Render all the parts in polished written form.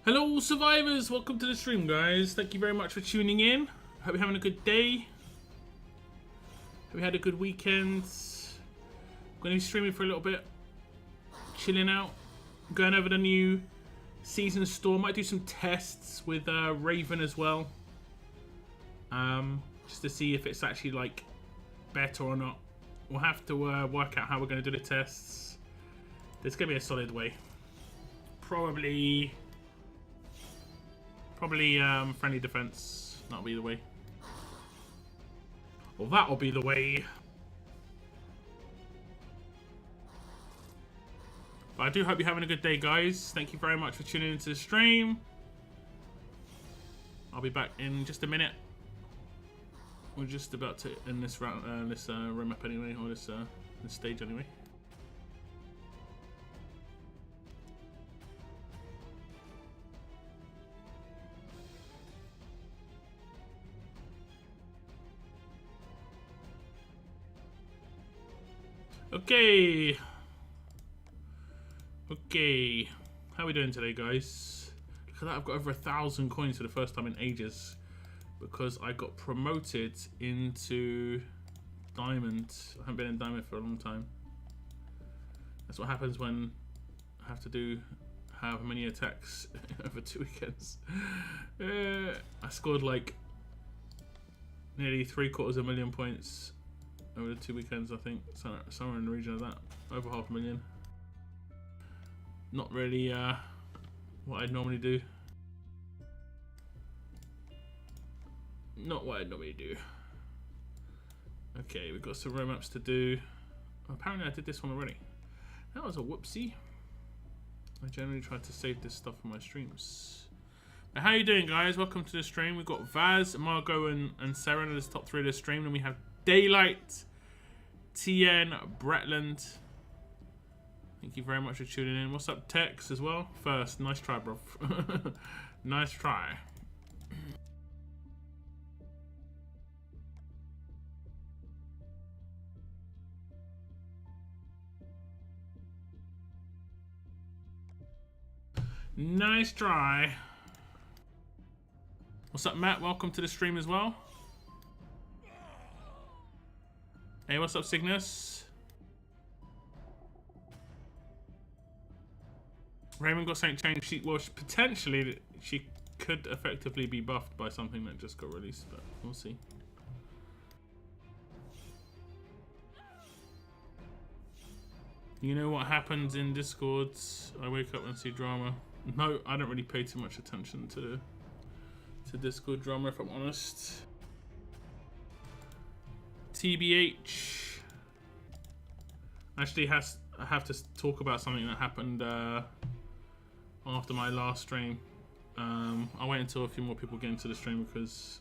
Hello survivors, welcome to the stream guys. Thank you very much for tuning in. Hope you're having a good day. Hope you had a good weekend. I'm going to be streaming for a little bit. Chilling out. Going over the new season store. Might do some tests with Raven as well. Just to see if it's actually like better or not. We'll have to work out how we're going to do the tests. There's going to be a solid way. Probably friendly defense. That'll be the way. Well, that'll be the way. But I do hope you're having a good day, guys. Thank you very much for tuning into the stream. I'll be back in just a minute. We're just about to end this round, this room up anyway, or this stage anyway. Okay. How are we doing today, guys? Look at that, I've got over 1,000 coins for the first time in ages because I got promoted into Diamond. I haven't been in Diamond for a long time. That's what happens when I have to do however many attacks over 2 weekends. I scored like nearly 3/4 points over the 2 weekends, I think. Somewhere in the region of that. Over 500,000. Not really what I'd normally do. Not what I'd normally do. Okay, we've got some road maps to do. Apparently I did this one already. That was a whoopsie. I generally try to save this stuff for my streams. Now, how you doing, guys? Welcome to the stream. We've got Vaz, Margot, and Sarah as top 3 of the stream. And we have Daylight, TN, Bretland. Thank you very much for tuning in. What's up, Tex, as well? First, nice try, bro. Nice try. Nice try. What's up, Matt? Welcome to the stream as well. Hey, what's up, Cygnus? Raymond got something changed. Well, potentially she could effectively be buffed by something that just got released, but we'll see. You know what happens in Discords? I wake up and see drama. No, I don't really pay too much attention to Discord drama, if I'm honest. TBH. Actually, I have to talk about something that happened after my last stream. I'll wait until a few more people get into the stream because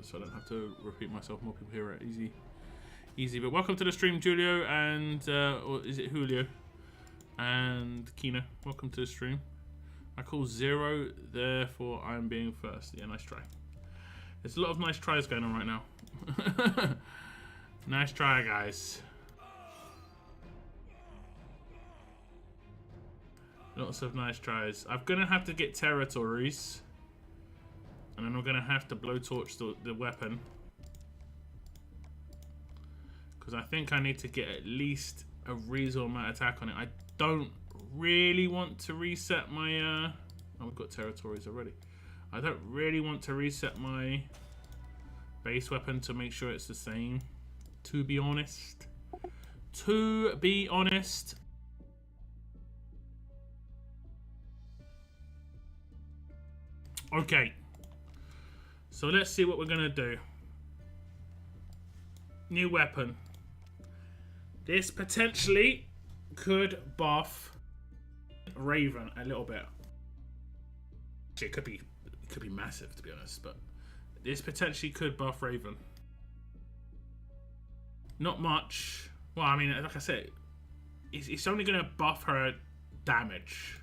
so I don't have to repeat myself. More people here are easy. But welcome to the stream, Julio, and or is it Julio and Kina? Welcome to the stream. I call 0, therefore I'm being first. Yeah, nice try. There's a lot of nice tries going on right now. Nice try, guys. Lots of nice tries. I'm gonna have to get territories, and then I'm gonna have to blowtorch the weapon, because I think I need to get at least a reasonable amount of attack on it. I don't really want to reset my oh, we've got territories already. I don't really want to reset my base weapon to make sure it's the same, to be honest. Okay, so let's see what we're gonna do. New weapon. This potentially could buff Raven a little bit. Actually, it could be massive, to be honest, but this potentially could buff Raven. Not much. Well, I mean, like I said, it's only gonna buff her damage.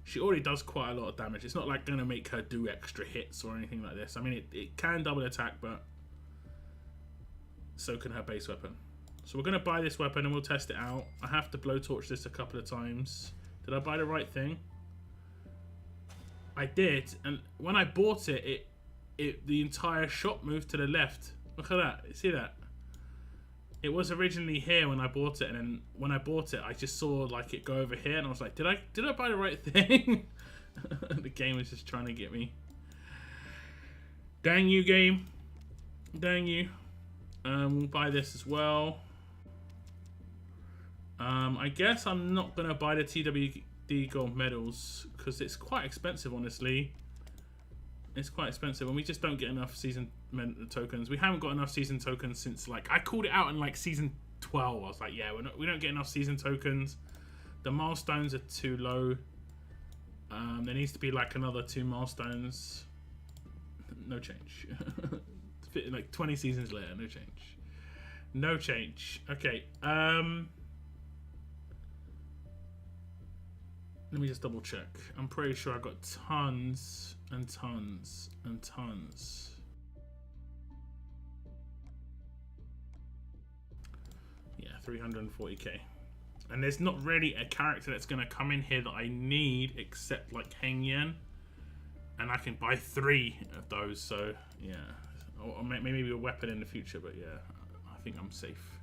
She already does quite a lot of damage. It's not like gonna make her do extra hits or anything like this. I mean, it can double attack, but so can her base weapon. So we're gonna buy this weapon and we'll test it out. I have to blowtorch this a couple of times. Did I buy the right thing? I did, and when I bought it, the entire shop moved to the left. Look at that. You see that? It was originally here when I bought it, and then when I bought it, I just saw like it go over here, and I was like, did I buy the right thing? The game was just trying to get me. Dang you, game. Dang you. We'll buy this as well. I guess I'm not gonna buy the TWD gold medals because it's quite expensive, honestly. It's quite expensive, and we just don't get enough season tokens. We haven't got enough season tokens since, like, I called it out in like season 12. I was like, yeah, we don't get enough season tokens. The milestones are too low. There needs to be like another 2 milestones. No change. Like 20 seasons later, no change. No change. Okay. Let me just double check. I'm pretty sure I got tons and tons and tons. Yeah, 340k. And there's not really a character that's going to come in here that I need except like Heng Yen. And I can buy 3 of those, so yeah. Or maybe a weapon in the future, but yeah, I think I'm safe.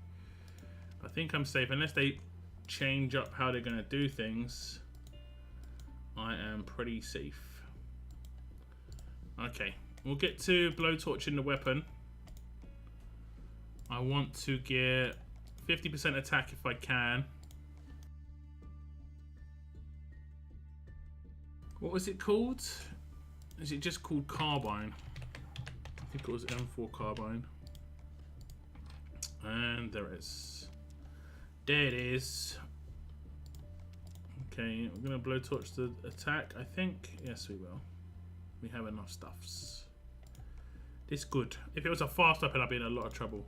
I think I'm safe unless they change up how they're going to do things. I am pretty safe. Okay, we'll get to blowtorch in the weapon. I want to get 50% attack if I can. What was it called? Is it just called Carbine? I think it was M4 Carbine. And there it is. There it is. Okay, we're going to blowtorch the attack, I think. Yes, we will. We have enough stuffs. This good. If it was a fast weapon, I'd be in a lot of trouble.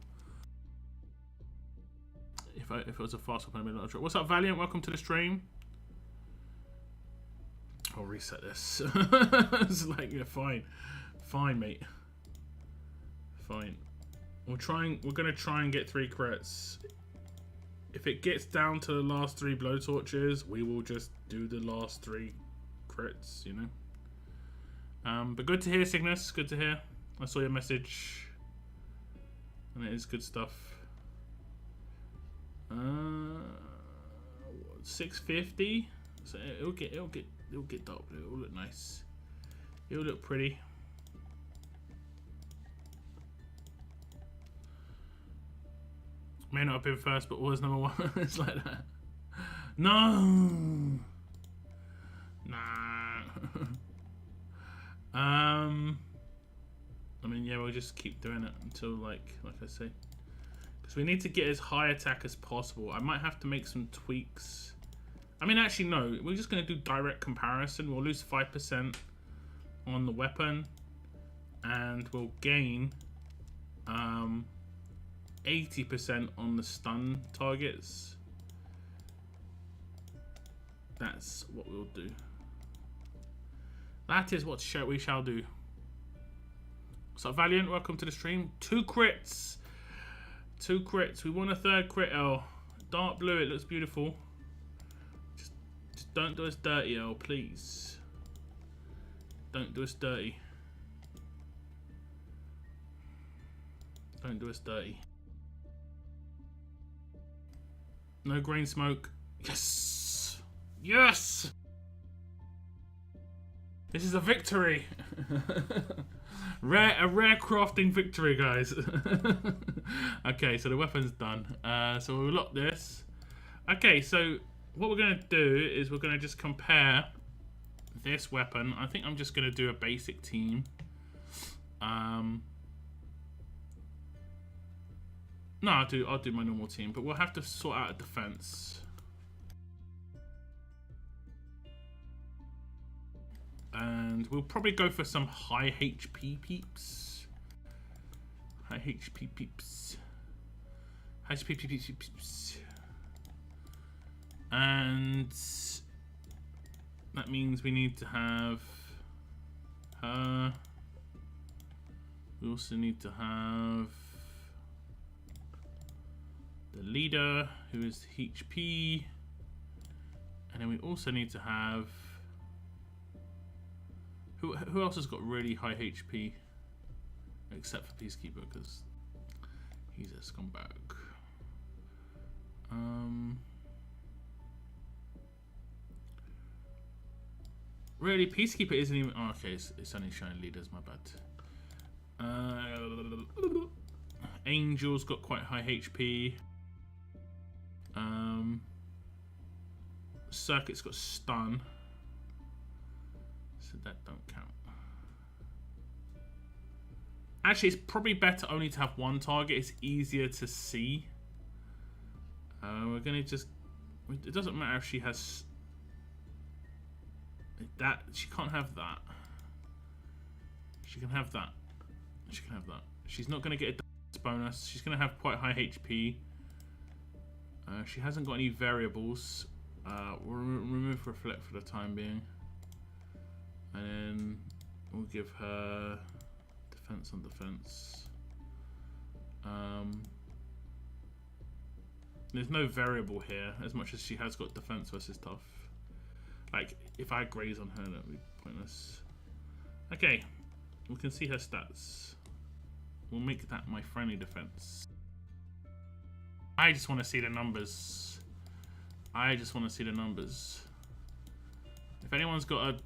If it was a fast weapon, I'd be in a lot of trouble. What's up, Valiant? Welcome to the stream. I'll reset this. It's like, yeah, fine. Fine, mate. Fine. We're going to try and get 3 crits. If it gets down to the last 3 blowtorches, we will just do the last 3 crits, you know. But good to hear, Cygnus. Good to hear. I saw your message, and it is good stuff. 650. So it'll get dark blue. It'll look nice. It'll look pretty. May not have been first, but was number 1. It's like that. No. Nah. I mean, yeah, we'll just keep doing it until, like I say, because we need to get as high attack as possible. I might have to make some tweaks. I mean, actually, no. We're just going to do direct comparison. We'll lose 5% on the weapon, and we'll gain 80% on the stun targets. That's what we'll do. That is what we shall do. So Valiant, welcome to the stream. 2 crits. 2 crits. We want a 3rd crit, L. Dark blue, it looks beautiful. Just don't do us dirty, L, please. Don't do us dirty. Don't do us dirty. No green smoke. Yes! Yes! This is a victory. A rare crafting victory, guys. Okay, so the weapon's done. So we'll lock this. Okay, so what we're going to do is we're going to just compare this weapon. I think I'm just going to do a basic team. No, I'll do my normal team, but we'll have to sort out a defense. And we'll probably go for some high HP peeps. High HP peeps. High HP peeps. And that means we need to have her. We also need to have the leader, who is HP. And then we also need to have who else has got really high HP? Except for Peacekeeper, because he's a scumbag. Really, Peacekeeper isn't even... Oh, okay, it's only showing leaders, my bad. Angel's got quite high HP. Circuit's got stun. So that don't count. Actually, it's probably better only to have one target. It's easier to see. We're gonna just... It doesn't matter if she has... That... She can't have that. She can have that. She can have that. She's not gonna get a bonus. She's gonna have quite high HP. She hasn't got any variables. We'll remove Reflect for the time being. And then we'll give her... Defense on defense. There's no variable here, as much as she has got defense versus tough. Like, if I graze on her, that would be pointless. Okay, we can see her stats. We'll make that my friendly defense. I just want to see the numbers. I just want to see the numbers. If anyone's got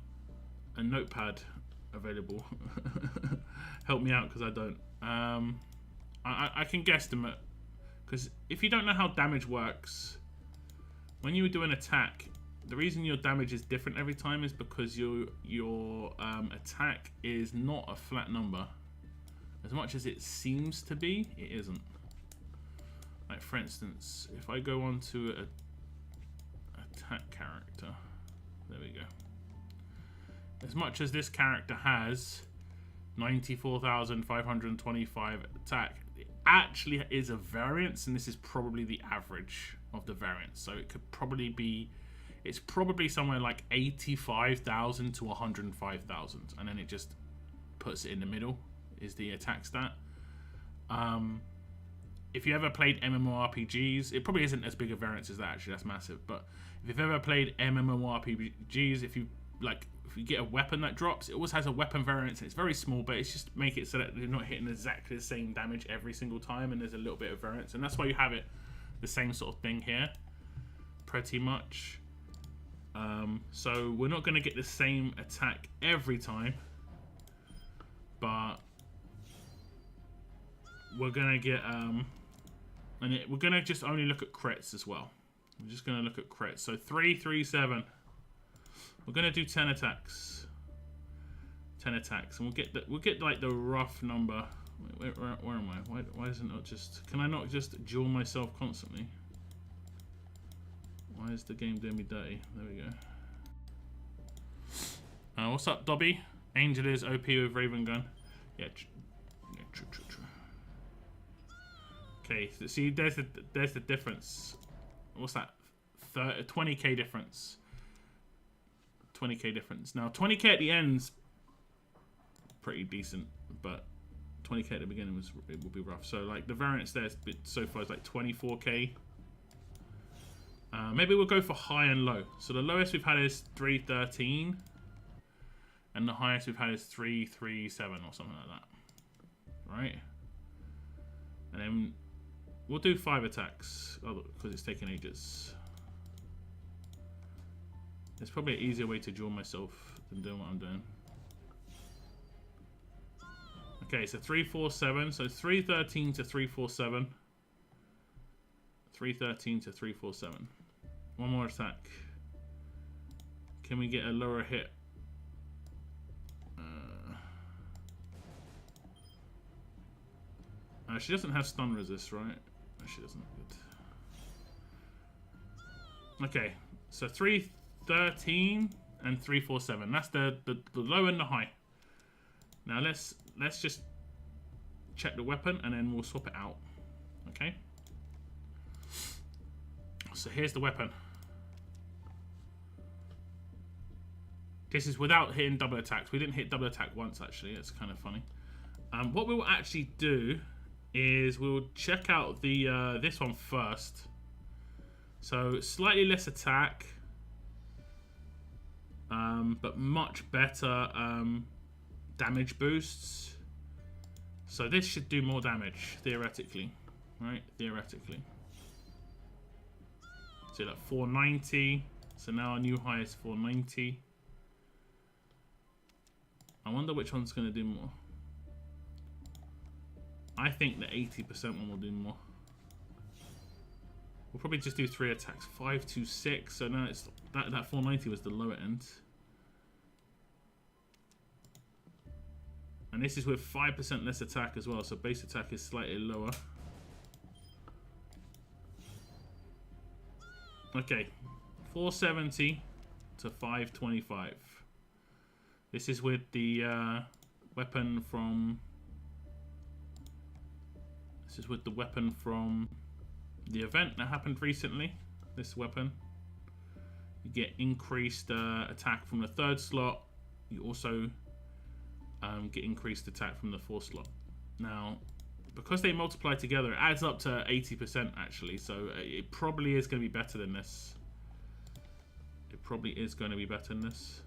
a notepad available, help me out, because I don't. I can guesstimate, because if you don't know how damage works, when you do an attack, the reason your damage is different every time is because your attack is not a flat number. As much as it seems to be, it isn't. Like, for instance, if I go on to a attack character, there we go. As much as this character has 94,525 attack, it actually is a variance, and this is probably the average of the variance. So it could probably be, it's probably somewhere like 85,000 to 105,000, and then it just puts it in the middle, is the attack stat. If you ever played MMORPGs, it probably isn't as big a variance as that, actually, that's massive. But if you've ever played MMORPGs, if you get a weapon that drops, it always has a weapon variance, and it's very small, but it's just to make it so that you're not hitting exactly the same damage every single time, and there's a little bit of variance, and that's why you have it the same sort of thing here, pretty much. So we're not going to get the same attack every time, but we're going to get we're going to just only look at crits as well. We're just going to look at crits. So 3, 3, 7. We're gonna do 10 attacks. 10 attacks, and we'll get like the rough number. Wait, where am I? Why isn't it just? Can I not just duel myself constantly? Why is the game doing me dirty? There we go. What's up, Dobby? Angel is OP with Raven Gun. Yeah, true. Okay, so see, there's the difference. What's that? 20k difference. 20k difference. Now 20k at the end's pretty decent, but 20k at the beginning will be rough. So like the variance there so far is like 24k. Maybe we'll go for high and low. So the lowest we've had is 313, and the highest we've had is 337 or something like that. Right? And then we'll do 5 attacks, because it's taking ages. There's probably an easier way to duel myself than doing what I'm doing. Okay, so 347. So 313 to 347. 313 to 347. One more attack. Can we get a lower hit? She doesn't have stun resist, right? No, she doesn't. Good. Okay, so 313 and 347. That's the low and the high. Now let's just check the weapon, and then we'll swap it out. Okay. So here's the weapon. This is without hitting double attacks. We didn't hit double attack once, actually. It's kind of funny. What we will actually do is we'll check out the this one first. So slightly less attack, but much better damage boosts. So this should do more damage, theoretically. Right? Theoretically. So like 490. So now our new high is 490. I wonder which one's going to do more. I think the 80% one will do more. We'll probably just do 3 attacks. 526. So now it's that 490 was the lower end. And this is with 5% less attack as well. So base attack is slightly lower. Okay. 470 to 525. This is with the weapon from... This is with the weapon from the event that happened recently. This weapon. You get increased attack from the 3rd slot. You also get increased attack from the 4th slot. Now, because they multiply together, it adds up to 80% actually. So it probably is going to be better than this. It probably is going to be better than this.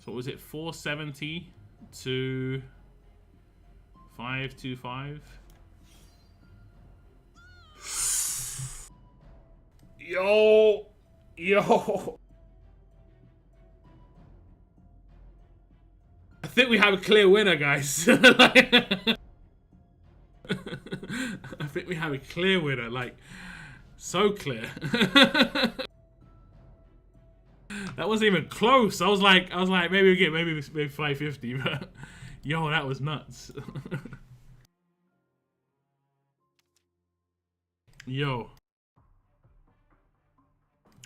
So what was it? 470 to 525. Yo! I think we have a clear winner, guys. I think we have a clear winner, like, so clear. That wasn't even close. I was like, maybe we get maybe 550, but yo, that was nuts. Yo.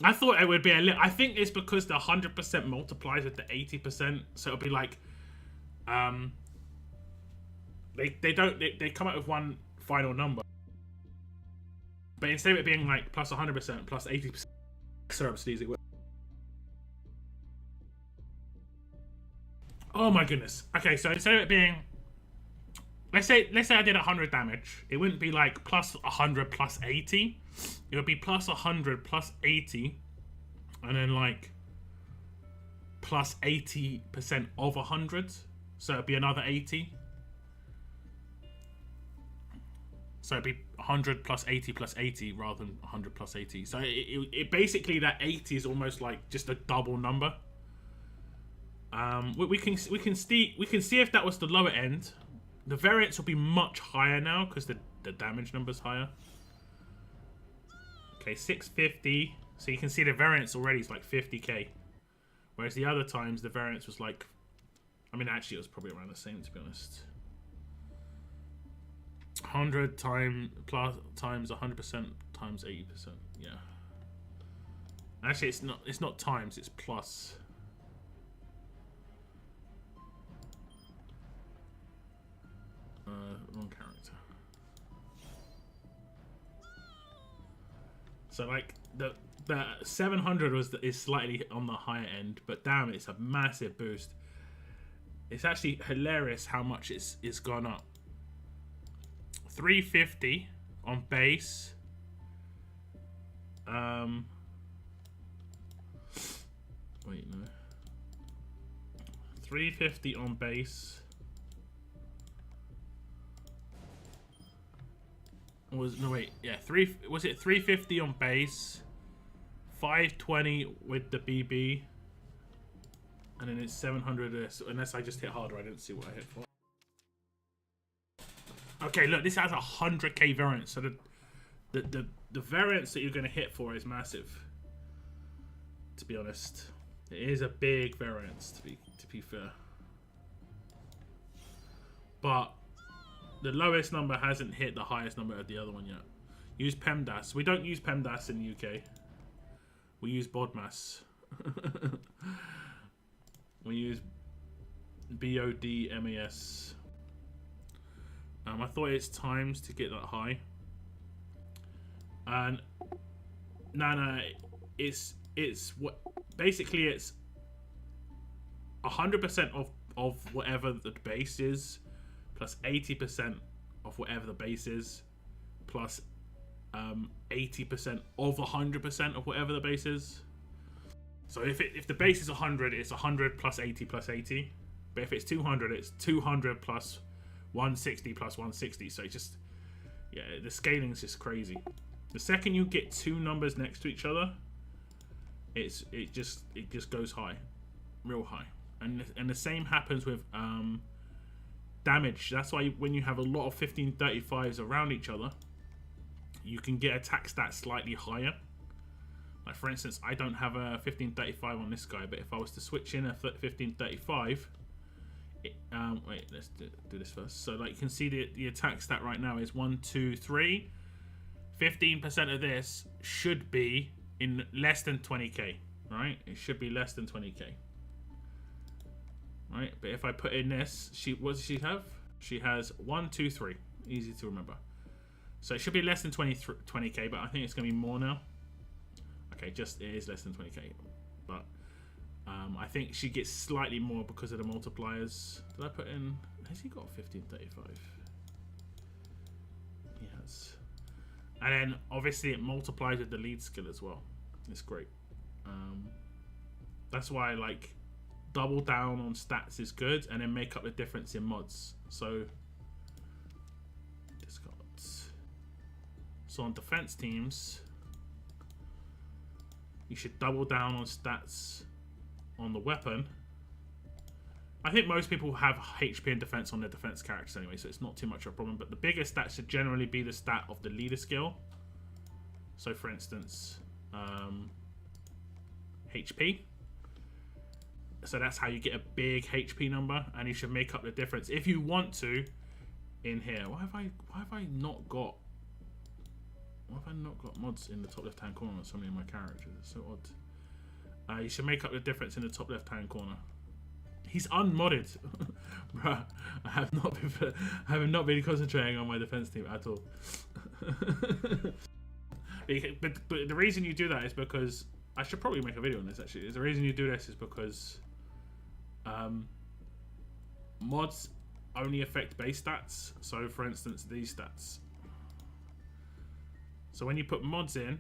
I thought it would be a little... I think it's because the 100% multiplies with the 80%, so it'll be like... They come out with one final number. But instead of it being like plus 100%, plus 80%... Sorry, I'm sneezing. Oh my goodness. Okay, so instead of it being... Let's say I did 100 damage. It wouldn't be like plus 100 plus 80. It would be plus 100 plus 80. And then like plus 80% of 100. So it'd be another 80. So it'd be 100 plus 80 plus 80 rather than 100 plus 80. So it basically, that 80 is almost like just a double number. We can see if that was the lower end. The variance will be much higher now because the damage number's higher. Okay, 650. So you can see the variance already is like 50k. Whereas the other times the variance was like... I mean, actually it was probably around the same, to be honest. 100 times 100% times 80%. Yeah. Actually, it's not times, it's plus. Wrong character. So like the 700 is slightly on the higher end, but damn, it's a massive boost. It's actually hilarious how much it's gone up. 350 on base. Wait, no. 350 on base. Was it 350 on base, 520 with the BB, and then it's 700. Unless I just hit harder, I didn't see what I hit for. Okay, look, this has 100k variance, so the variance that you're going to hit for is massive. To be honest, it is a big variance. To be fair, but the lowest number hasn't hit the highest number of the other one yet. Use PEMDAS. We don't use PEMDAS in the UK. We use BODMAS. We use BODMAS. I thought it's times to get that high. And no, it's what basically it's 100% of whatever the base is, plus 80% of whatever the base is, plus 80% of 100% of whatever the base is. So if the base is 100, it's 100 plus 80 plus 80. But if it's 200, it's 200 plus 160 plus 160. So it just, yeah, the scaling is just crazy. The second you get two numbers next to each other, it just goes high, real high. And the same happens with damage. That's why when you have a lot of 1535s around each other, you can get attack stats slightly higher. Like for instance, I don't have a 1535 on this guy, but if I was to switch in a 1535, wait, let's do this first. So like you can see the attack stat right now is 1, 2, 3. 15% of this should be in less than 20k, right? It should be less than 20k. Right, but if I put in this, what does she have? She has 1, 2, 3. Easy to remember. So it should be less than 20k, but I think it's going to be more now. Okay, it is less than 20k. But I think she gets slightly more because of the multipliers. Did I put in... Has he got 1535? He has. And then, obviously, it multiplies with the lead skill as well. It's great. That's why, like... double down on stats is good, and then make up the difference in mods. So discards. So on defense teams, you should double down on stats on the weapon. I think most people have HP and defense on their defense characters anyway, so it's not too much of a problem. But the biggest stat should generally be the stat of the leader skill. So for instance, HP. So that's how you get a big HP number, and you should make up the difference if you want to. In here, why have I not got mods in the top left hand corner on so many of my characters? It's so odd. You should make up the difference in the top left hand corner. He's unmodded, bruh. I have not been concentrating on my defense team at all. but the reason you do that is because I should probably make a video on this. Actually, the reason you do this is because mods only affect base stats. So for instance, these stats. So when you put mods in,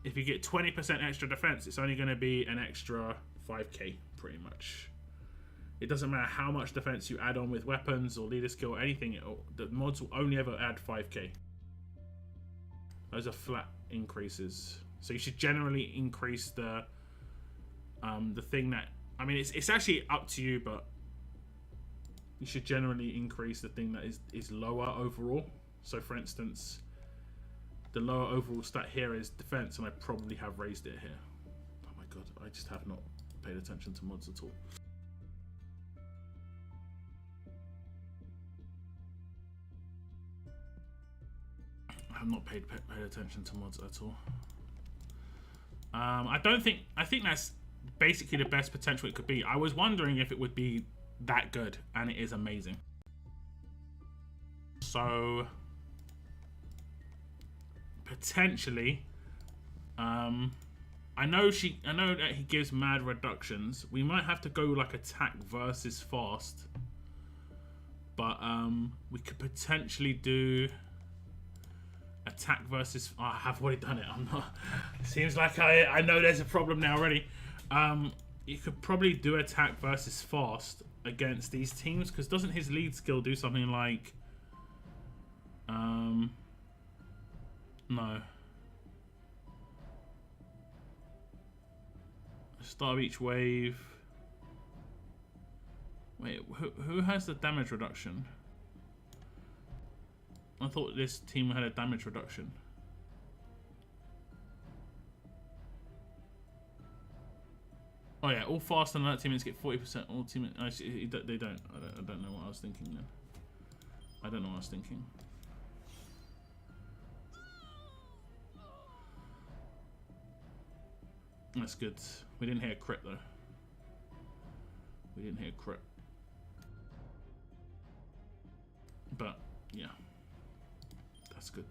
if you get 20% extra defense, it's only going to be an extra 5k pretty much. It doesn't matter how much defense you add on with weapons or leader skill or anything, the mods will only ever add 5k. Those are flat increases. So you should generally increase the thing that, I mean, it's actually up to you, but you should generally increase the thing that is lower overall. So for instance, the lower overall stat here is defense, and I probably have raised it here. Oh my god, I just have not paid attention to mods at all. I have not paid attention to mods at all. I think that's basically the best potential it could be. I was wondering if it would be that good, and it is amazing. So potentially, I know that he gives mad reductions. We might have to go like attack versus fast, but we could potentially do attack versus. Oh, I have already done it. I'm not. Seems like I know there's a problem now already. You could probably do attack versus fast against these teams, because doesn't his lead skill do something like no. Start of each wave. Wait, who has the damage reduction? I thought this team had a damage reduction. Oh yeah, all fast and alert teammates get 40%. All teammates, actually, they don't. I don't know what I was thinking then. I don't know what I was thinking. That's good. We didn't hit a crit though. We didn't hit a crit. But yeah, that's good.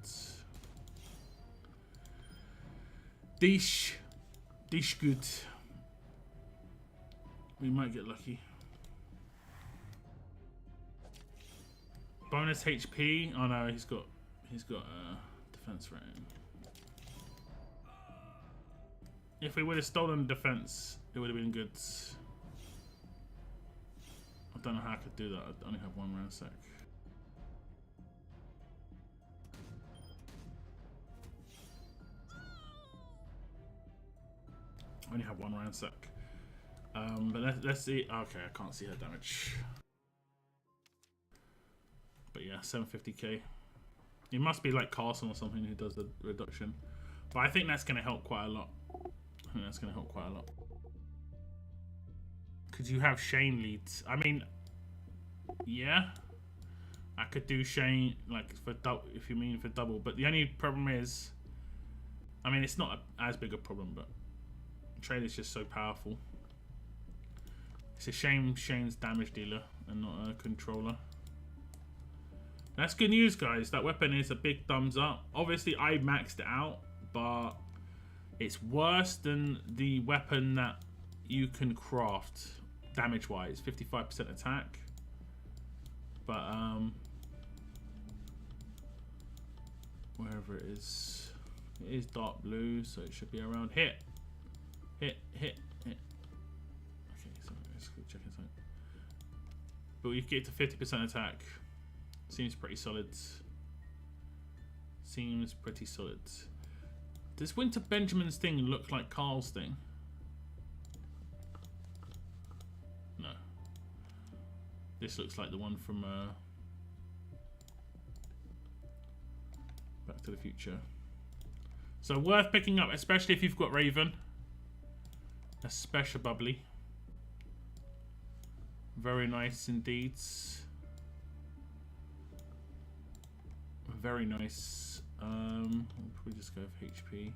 Dish good. We might get lucky. Bonus HP. Oh no, he's got defense rating. If we would have stolen defense, it would have been good. don't know how I could do that. I only have 1 ransec. I only have 1 ransec. But let's see. Okay, I can't see her damage. But yeah, 750k. It must be like Carson or something who does the reduction. But I think that's going to help quite a lot. I think that's going to help quite a lot. Could you have Shane leads? I mean, yeah. I could do Shane, like, for double, if you mean for double. But the only problem is, I mean, it's not as big a problem, but Trailer's just so powerful. It's a shame Shane's damage dealer and not a controller. That's good news, guys. That weapon is a big thumbs up. Obviously, I maxed it out, but it's worse than the weapon that you can craft damage-wise. 55% attack. But, wherever it is dark blue, so it should be around hit. Hit. Okay, so let's go check inside. But we get to 50% attack. Seems pretty solid. Seems pretty solid. Does Winter Benjamin's thing look like Carl's thing? No. This looks like the one from Back to the Future. So worth picking up, especially if you've got Raven. Especially bubbly. Very nice indeed. Very nice. We'll probably just go for HP.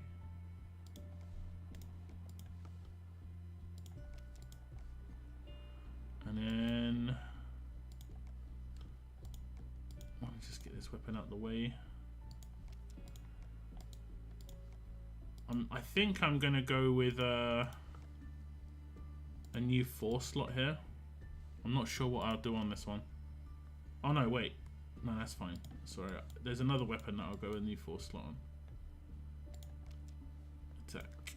And then let me just get this weapon out of the way. I think I'm gonna go with a new 4 slot here. I'm not sure what I'll do on this one. Oh no, wait. No, that's fine. Sorry, there's another weapon that I'll go with a new 4 slot on. Attack.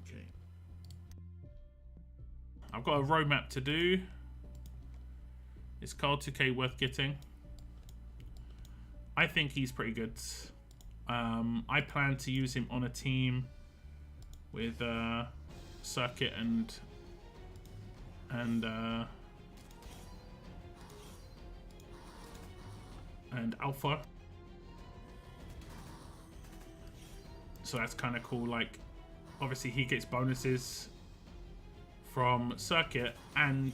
Okay. I've got a roadmap to do. Is Carl 2K worth getting? I think he's pretty good. I plan to use him on a team with Circuit and Alpha. So that's kind of cool. Like, obviously he gets bonuses from Circuit, and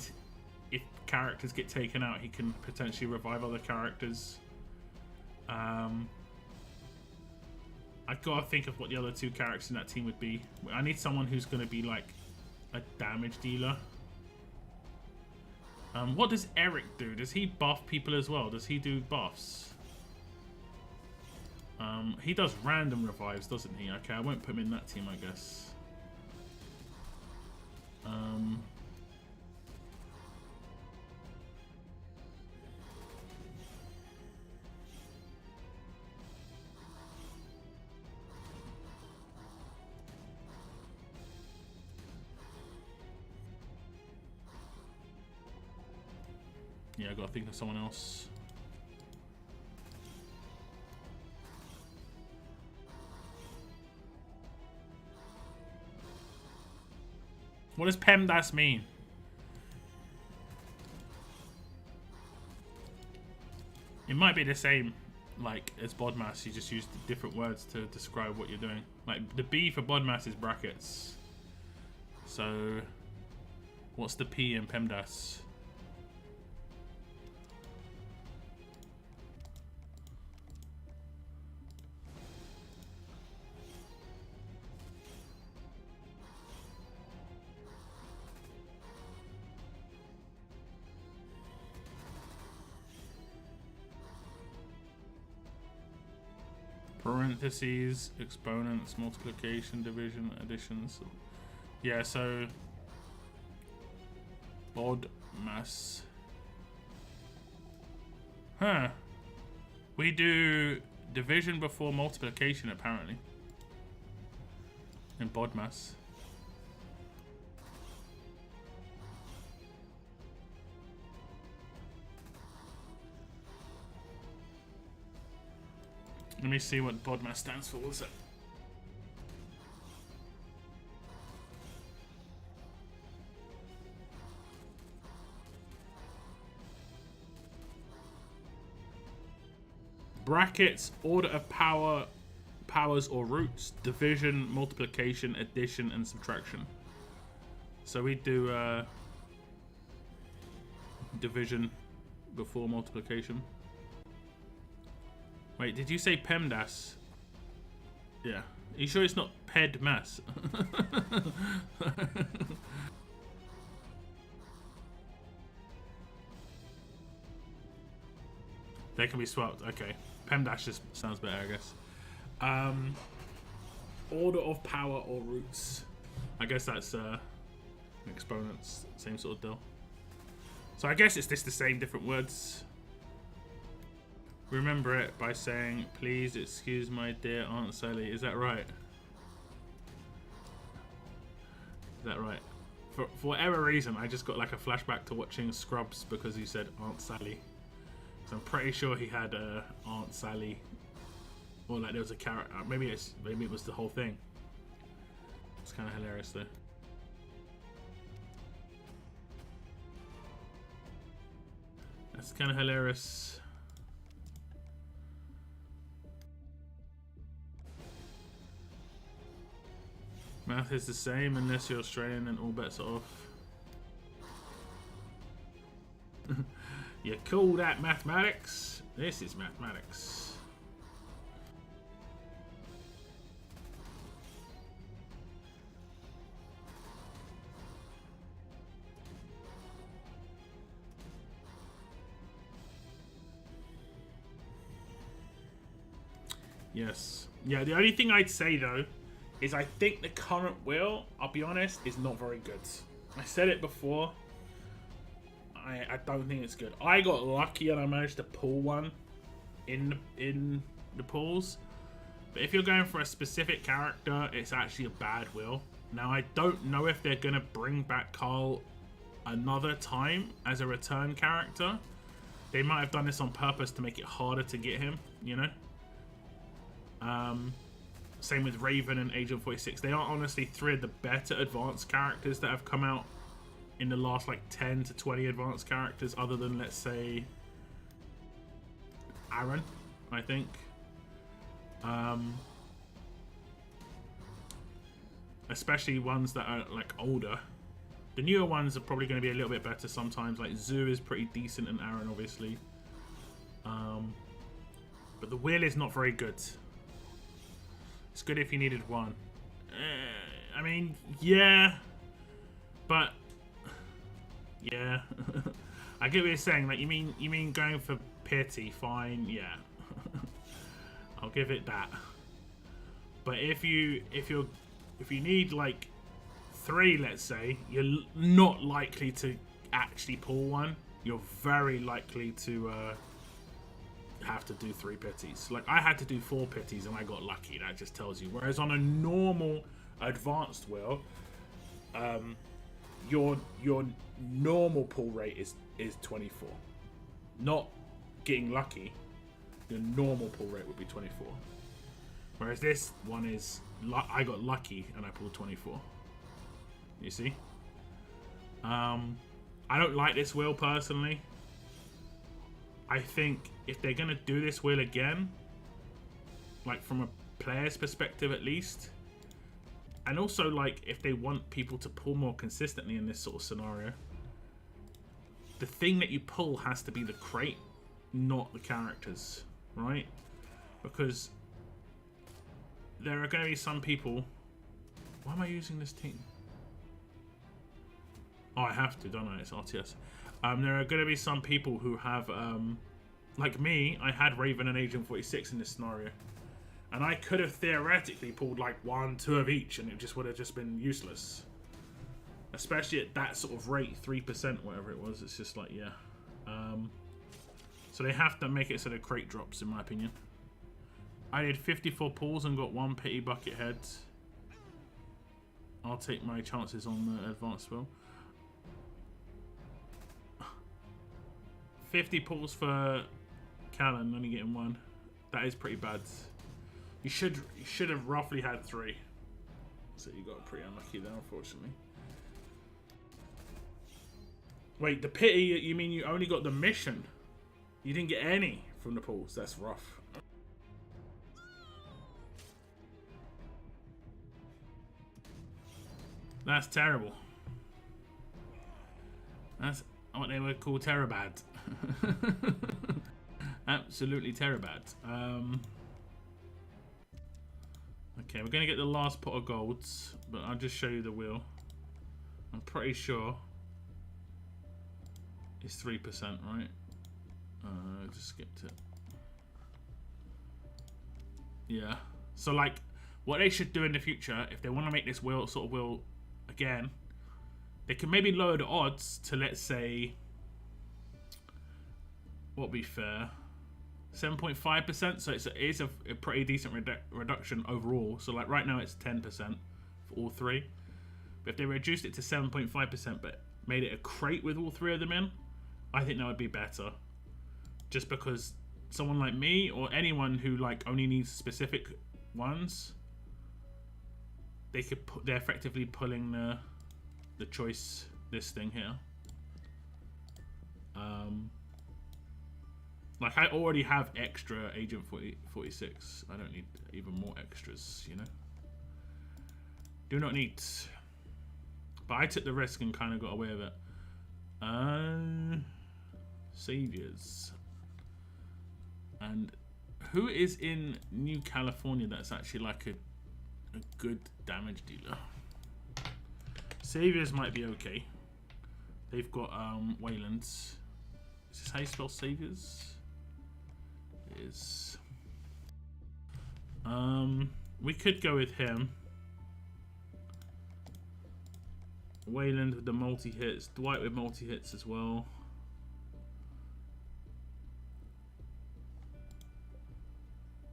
if characters get taken out, he can potentially revive other characters. I've got to think of what the other 2 characters in that team would be. I need someone who's going to be like a damage dealer. What does Eric do? Does he buff people as well? Does he do buffs? He does random revives, doesn't he? Okay, I won't put him in that team, I guess. Yeah, I gotta think of someone else. What does PEMDAS mean? It might be the same, like, as BODMAS. You just use different words to describe what you're doing. Like, the B for BODMAS is brackets. So, what's the P in PEMDAS? Parentheses, exponents, multiplication, division, additions. Yeah, so BODMAS. Huh. We do division before multiplication, apparently. in Bodmas. Let me see what Bodmas stands for. What's it? Brackets, order of powers or roots, division, multiplication, addition, and subtraction. So we do division before multiplication. Wait, did you say PEMDAS? Yeah. Are you sure it's not PEDMAS? They can be swapped. Okay. PEMDAS just sounds better, I guess. Order of power or roots. I guess that's exponents. Same sort of deal. So I guess it's just the same, different words. Remember it by saying, please excuse my dear Aunt Sally. Is that right? Is that right? For whatever reason, I just got like a flashback to watching Scrubs because he said Aunt Sally. So I'm pretty sure he had Aunt Sally, or like there was a character. Maybe it was the whole thing. It's kind of hilarious though. That's kind of hilarious. Math is the same unless you're Australian and all bets are off. You call that mathematics? This is mathematics. Yes. Yeah, the only thing I'd say though is I think the current wheel, I'll be honest, is not very good. I said it before. I don't think it's good. I got lucky and I managed to pull one in the pulls. But if you're going for a specific character, it's actually a bad wheel. Now, I don't know if they're going to bring back Carl another time as a return character. They might have done this on purpose to make it harder to get him, you know? Same with Raven and Agent 46. They are honestly three of the better advanced characters that have come out in the last like 10 to 20 advanced characters, other than, let's say, Aaron, I think. Especially ones that are like older. The newer ones are probably going to be a little bit better sometimes. Like Zoo is pretty decent, and Aaron obviously. But the wheel is not very good. It's good if you needed one. I mean, yeah, but yeah, I get what you're saying. Like, you mean going for pity? Fine, yeah, I'll give it that. But if you need like 3, let's say, you're not likely to actually pull one. You're very likely to have to do 3 pities. Like, I had to do 4 pities and I got lucky. That just tells you. Whereas on a normal advanced wheel, your normal pull rate is 24. Not getting lucky. Your normal pull rate would be 24. Whereas this one is, I got lucky and I pulled 24. You see? I don't like this wheel personally. I think if they're going to do this wheel again, like from a player's perspective at least, and also like if they want people to pull more consistently in this sort of scenario, the thing that you pull has to be the crate, not the characters, right? Because there are going to be some people... Why am I using this team? Oh, I have to, don't I? It's RTS. There are going to be some people who have, like me, I had Raven and Agent 46 in this scenario. And I could have theoretically pulled like 1, 2 of each and it just would have just been useless. Especially at that sort of rate, 3%, whatever it was. It's just like, yeah. So they have to make it so the crate drops, in my opinion. I did 54 pulls and got 1 pity bucket head. I'll take my chances on the advanced spell. 50 pulls for Callan, only getting 1. That is pretty bad. You should have roughly had 3. So you got pretty unlucky there, unfortunately. Wait, the pity, you mean you only got the mission? You didn't get any from the pulls. That's rough. That's terrible. That's what they would call terabad. Absolutely terabad. Okay, we're going to get the last pot of golds, but I'll just show you the wheel. I'm pretty sure it's 3%, right? Just skipped it. Yeah. So, like, what they should do in the future, if they want to make this wheel sort of wheel again, they can maybe lower the odds to, let's say, what would be fair, 7.5%. So it is a pretty decent reduction overall. So like right now it's 10% for all 3. But if they reduced it to 7.5% but made it a crate with all 3 of them in, I think that would be better. Just because someone like me or anyone who like only needs specific ones, they're effectively pulling the choice, this thing here. Like I already have extra Agent 46. I don't need even more extras, you know. Do not need. But I took the risk and kind of got away with it. Saviors. And who is in New California that's actually like a good damage dealer? Saviors might be okay. They've got Waylands. Is this how you spell Saviors? It is. We could go with him. Wayland with the multi-hits. Dwight with multi-hits as well.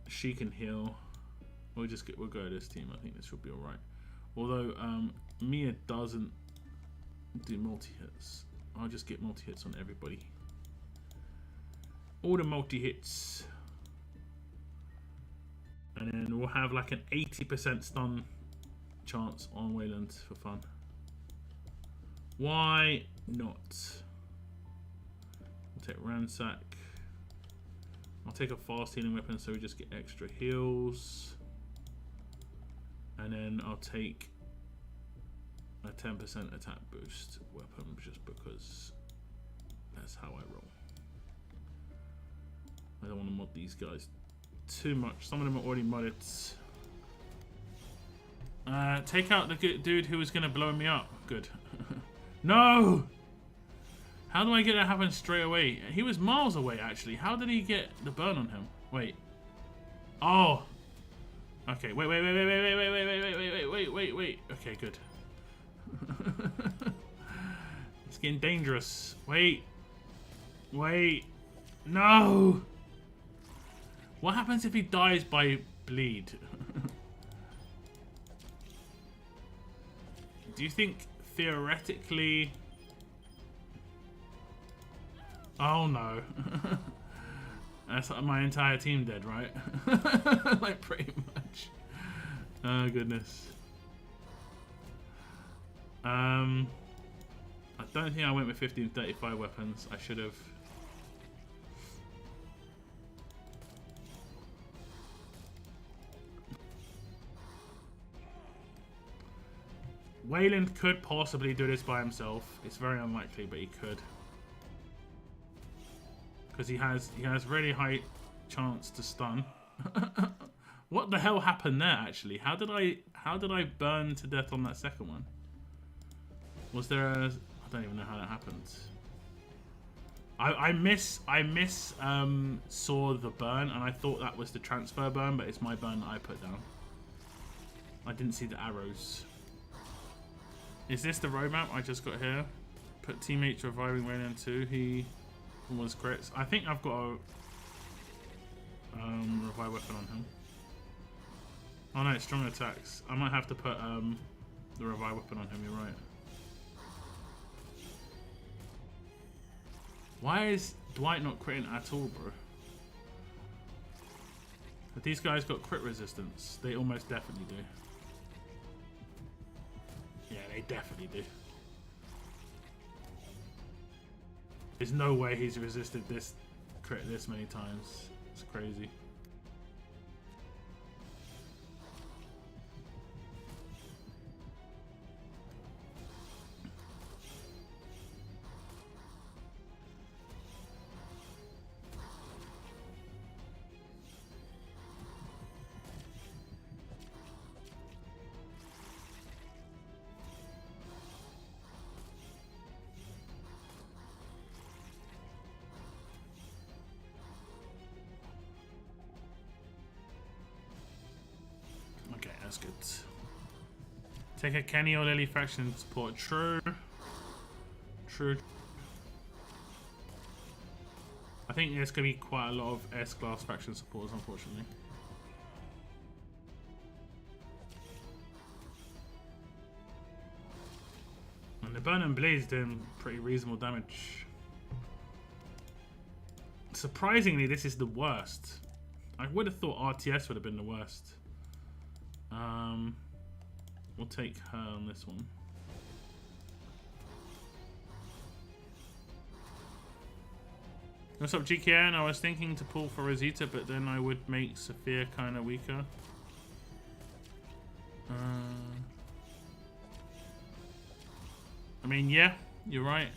She can heal. We'll go to this team. I think this will be alright. Although Mia doesn't do multi-hits. I'll just get multi-hits on everybody. All the multi-hits. And then we'll have like an 80% stun chance on Wayland for fun. Why not? I'll take Ransack. I'll take a fast healing weapon so we just get extra heals. And then I'll take a 10% attack boost weapon just because that's how I roll. I don't want to mod these guys too much. Some of them are already modded. Take out the dude who was going to blow me up. Good. No! How do I get that happen straight away? He was miles away, actually. How did he get the burn on him? Wait. Oh. Okay, wait. Okay, good. It's getting dangerous. Wait. No! What happens if he dies by bleed? Do you think theoretically... Oh no. That's my entire team dead, right? Like pretty much. Oh goodness. I don't think I went with 1535 weapons. I should have. Wayland could possibly do this by himself. It's very unlikely, but he could. Because he has really high chance to stun. What the hell happened there? Actually, how did I burn to death on that second one? Was there a? I don't even know how that happened. I saw the burn and I thought that was the transfer burn, but it's my burn that I put down. I didn't see the arrows. Is this the roadmap I just got here? Put teammates reviving Wayland 2. He was crits. I think I've got a revive weapon on him. Oh no, it's strong attacks. I might have to put the revive weapon on him, you're right. Why is Dwight not critting at all, bro? Have these guys got crit resistance? They almost definitely do. Yeah, they definitely do. There's no way he's resisted this crit this many times. It's crazy. That's good. Take a Kenny or Lily faction support. True. True. I think there's going to be quite a lot of S-class faction supporters, unfortunately. And the Burn and Blaze doing pretty reasonable damage. Surprisingly, this is the worst. I would have thought RTS would have been the worst. We'll take her on this one. What's up, GKN? I was thinking to pull for Rosita, but then I would make Sophia kind of weaker. I mean, yeah, you're right.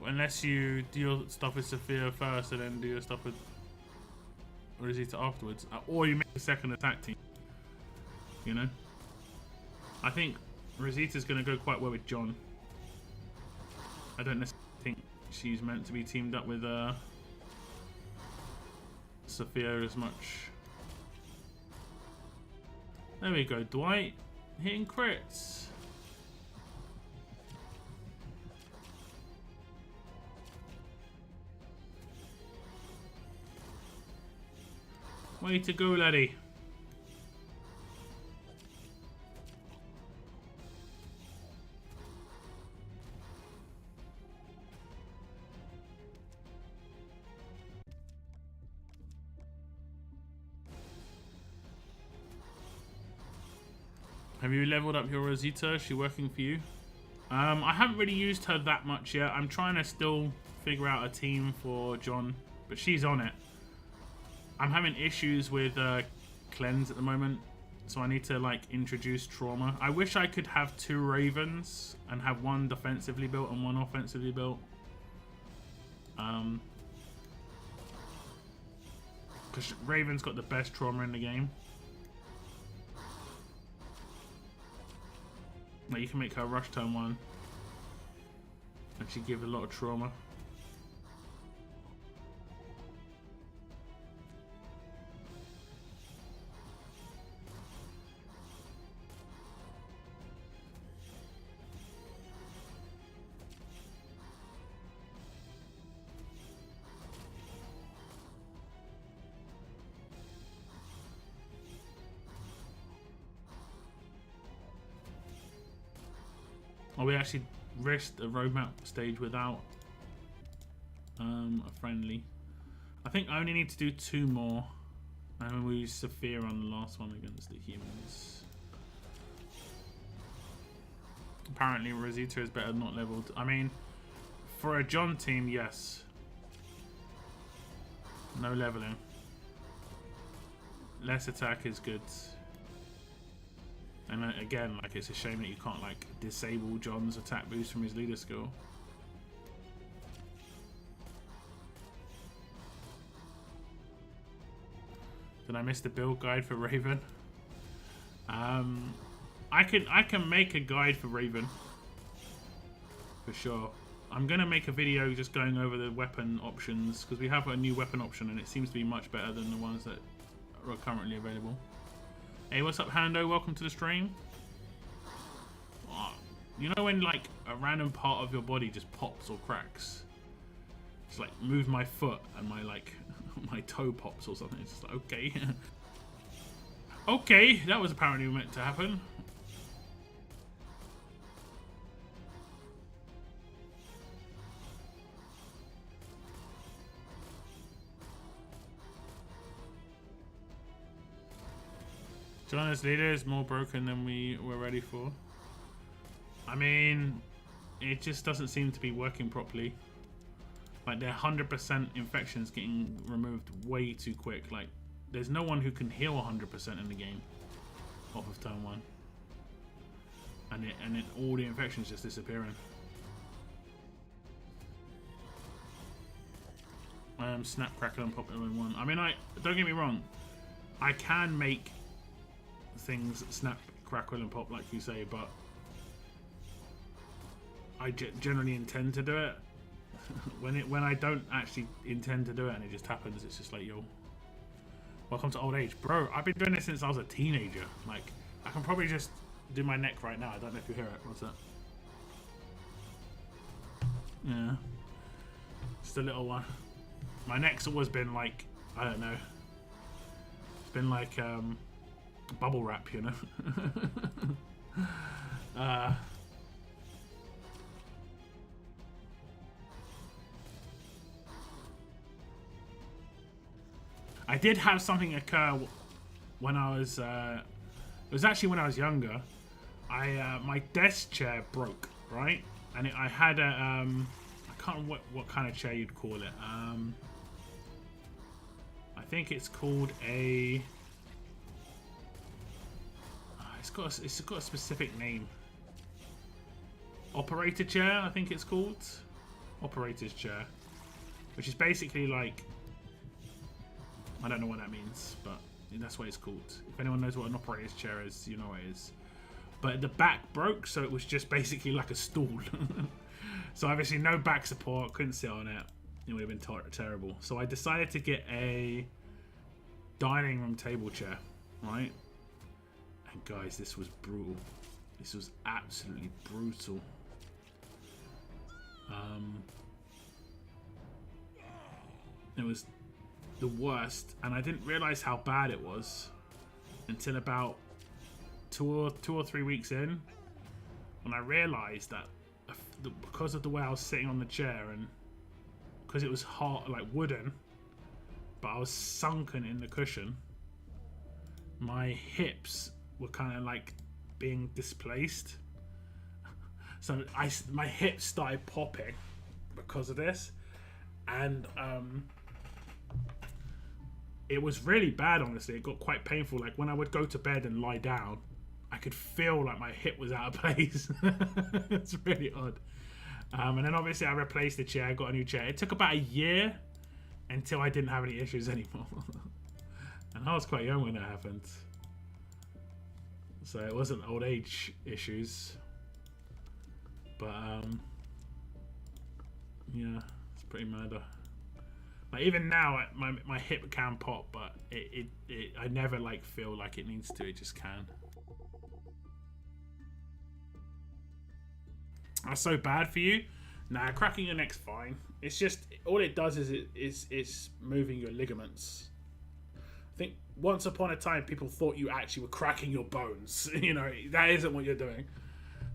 Unless you do your stuff with Sophia first and then do your stuff with Rosita afterwards. Or you make a second attack team. You know? I think Rosita's going to go quite well with John. I don't necessarily think she's meant to be teamed up with Sophia as much. There we go. Dwight hitting crits. Way to go, laddie. Have you leveled up your Rosita? Is she working for you? I haven't really used her that much yet. I'm trying to still figure out a team for John, but she's on it. I'm having issues with cleanse at the moment, so I need to like introduce trauma. I wish I could have 2 Ravens and have one defensively built and one offensively built. Because Raven's got the best trauma in the game. Like, you can make her rush turn 1 and she gives a lot of trauma. Oh, we actually risked a roadmap stage without a friendly. I think I only need to do 2 more. And we use Sophia on the last one against the humans. Apparently Rosita is better not leveled. I mean, for a John team, yes. No leveling. Less attack is good. And again, like, it's a shame that you can't like disable John's attack boost from his leader skill. Did I miss the build guide for Raven? I can make a guide for Raven for sure. I'm gonna make a video just going over the weapon options because we have a new weapon option and it seems to be much better than the ones that are currently available. Hey, what's up, Hando? Welcome to the stream. Oh, you know when like a random part of your body just pops or cracks? It's like move my foot and my like my toe pops or something. It's just like, okay. Okay, that was apparently meant to happen. Jonas leader is more broken than we were ready for. I mean, it just doesn't seem to be working properly. Like, their 100% infections getting removed way too quick. Like, there's no one who can heal 100% in the game off of turn 1. And then all the infections just disappearing. Snap, crackle, and pop in one. I mean, don't get me wrong. I can make things snap, crackle, and pop like you say, but I generally intend to do it. when I don't actually intend to do it and it just happens, it's just like, yo, welcome to old age, bro. I've been doing this since I was a teenager. Like, I can probably just do my neck right now. I don't know if you hear it. What's that? Yeah, just a little one. My neck's always been like, I don't know, it's been like bubble wrap, you know. I did have something occur when I was, it was actually when I was younger. My desk chair broke, right? And I had a, I can't remember what kind of chair you'd call it. I think it's called a, it's got a specific name. Operator chair, I think it's called. Operator's chair. Which is basically like, I don't know what that means, but that's what it's called. If anyone knows what an operator's chair is, you know what it is. But the back broke, so it was just basically like a stool. So obviously no back support, couldn't sit on it. It would have been terrible. So I decided to get a dining room table chair, right? And guys, this was brutal. This was absolutely brutal. It was the worst, and I didn't realize how bad it was until about two or three weeks in, when I realized that because of the way I was sitting on the chair and because it was hard, like wooden, but I was sunken in the cushion, my hips were kind of like being displaced. So my hips started popping because of this, and it was really bad, honestly. It got quite painful. Like when I would go to bed and lie down, I could feel like my hip was out of place. It's really odd. And then obviously I replaced the chair, got a new chair. It took about a year until I didn't have any issues anymore. And I was quite young when that happened. So it wasn't old age issues. But yeah, it's pretty murder. Like even now, my hip can pop, but I never like feel like it needs to. It just can. That's so bad for you. Nah, cracking your neck's fine. It's just all it does is it's moving your ligaments. I think once upon a time people thought you actually were cracking your bones. You know, that isn't what you're doing.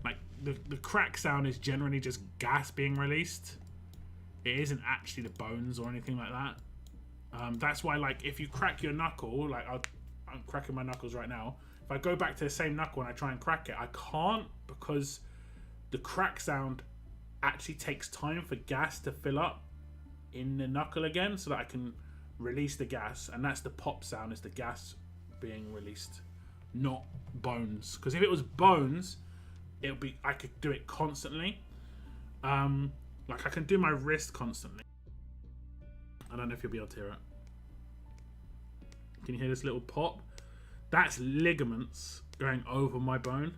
Like the crack sound is generally just gas being released. It isn't actually the bones or anything like that. That's why, like, if you crack your knuckle, like I'm cracking my knuckles right now. If I go back to the same knuckle and I try and crack it, I can't, because the crack sound actually takes time for gas to fill up in the knuckle again, so that I can release the gas. And that's the pop sound, is the gas being released, not bones. Because if it was bones, I could do it constantly. Like I can do my wrist constantly. I don't know if you'll be able to hear it. Can you hear this little pop? That's ligaments going over my bone,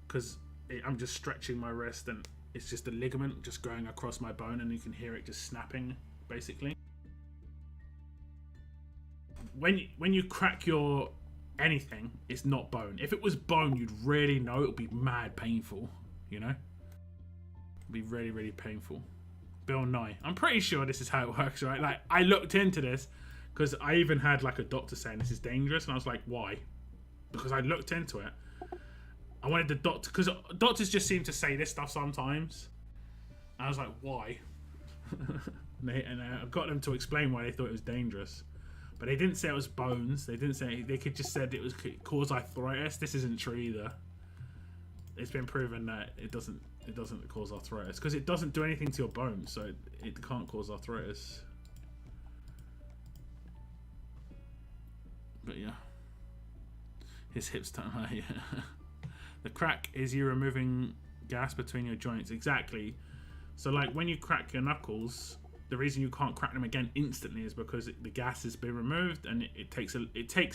because I'm just stretching my wrist and it's just a ligament just going across my bone, and you can hear it just snapping, basically. When you crack your anything, it's not bone. If it was bone, you'd really know. It would be mad painful, you know? It'd be really, really painful. Bill Nye. I'm pretty sure this is how it works, right? Like, I looked into this because I even had like a doctor saying this is dangerous, and I was like, why? Because I looked into it. I wanted the doctor, because doctors just seem to say this stuff sometimes. And I was like, why? And I got them to explain why they thought it was dangerous. But they didn't say it was bones. They didn't say, they could just said it was cause arthritis. This isn't true either. It's been proven that it doesn't cause arthritis because it doesn't do anything to your bones, so it can't cause arthritis. But yeah, his hips don't hurt. Yeah. The crack is you removing gas between your joints. Exactly. So like when you crack your knuckles, the reason you can't crack them again instantly is because the gas has been removed, and it takes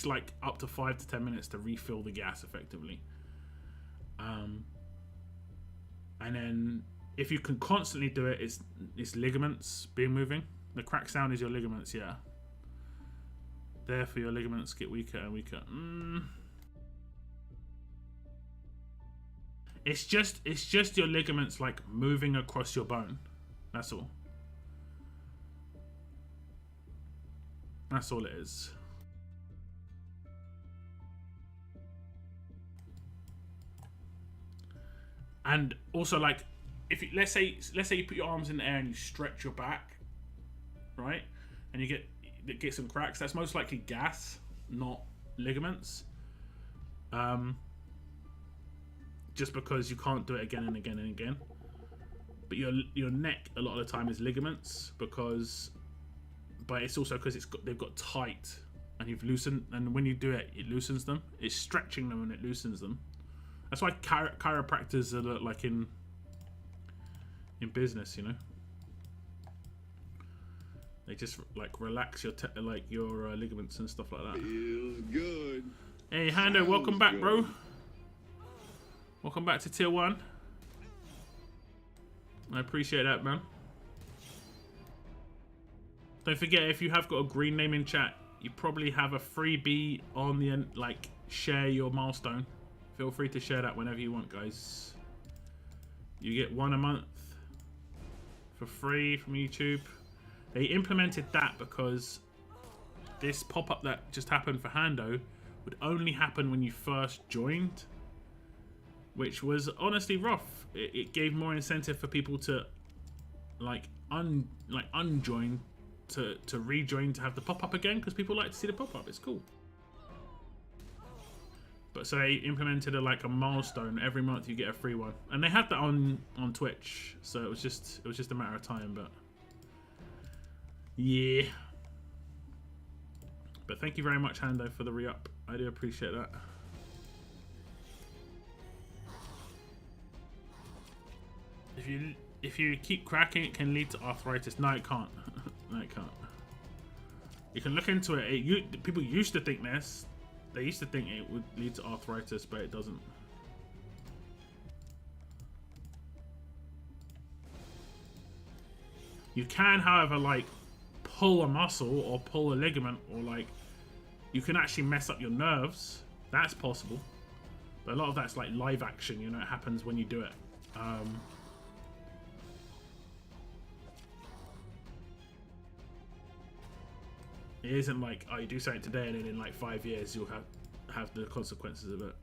like up to 5 to 10 minutes to refill the gas effectively. And then if you can constantly do it, it's ligaments being moving. The crack sound is your ligaments, yeah. Therefore your ligaments get weaker and weaker. It's just your ligaments like moving across your bone. That's all. That's all it is. And also, like, if you, let's say you put your arms in the air and you stretch your back, right, and you get some cracks. That's most likely gas, not ligaments. Just because you can't do it again and again and again. But your neck a lot of the time is ligaments but it's also because they've got tight and you've loosened, and when you do it, it loosens them. It's stretching them and it loosens them. That's why chiropractors are like in business, you know. They just like relax your ligaments and stuff like that. Feels good. Hey Hando, welcome back, bro. Welcome back to Tier 1. I appreciate that, man. Don't forget, if you have got a green name in chat, you probably have a freebie on the end, like share your milestone. Feel free to share that whenever you want, guys. You get 1 a month for free from YouTube. They implemented that because this pop-up that just happened for Hando would only happen when you first joined, which was honestly rough. It gave more incentive for people to unjoin to rejoin to have the pop-up again, because people like to see the pop-up. It's cool. But so they implemented a milestone. Every month you get a free one, and they had that on Twitch, so it was just a matter of time. But yeah, but thank you very much, Hando, for the re-up. I do appreciate that. If you keep cracking, it can lead to arthritis. No, it can't. No, it can't. You can look into it. People used to think this. They used to think it would lead to arthritis, but it doesn't. You can, however, like pull a muscle or pull a ligament, or like you can actually mess up your nerves. That's possible. But a lot of that's like live action, you know, it happens when you do it. It isn't like, oh, you do something today and then in like 5 years you'll have the consequences of it.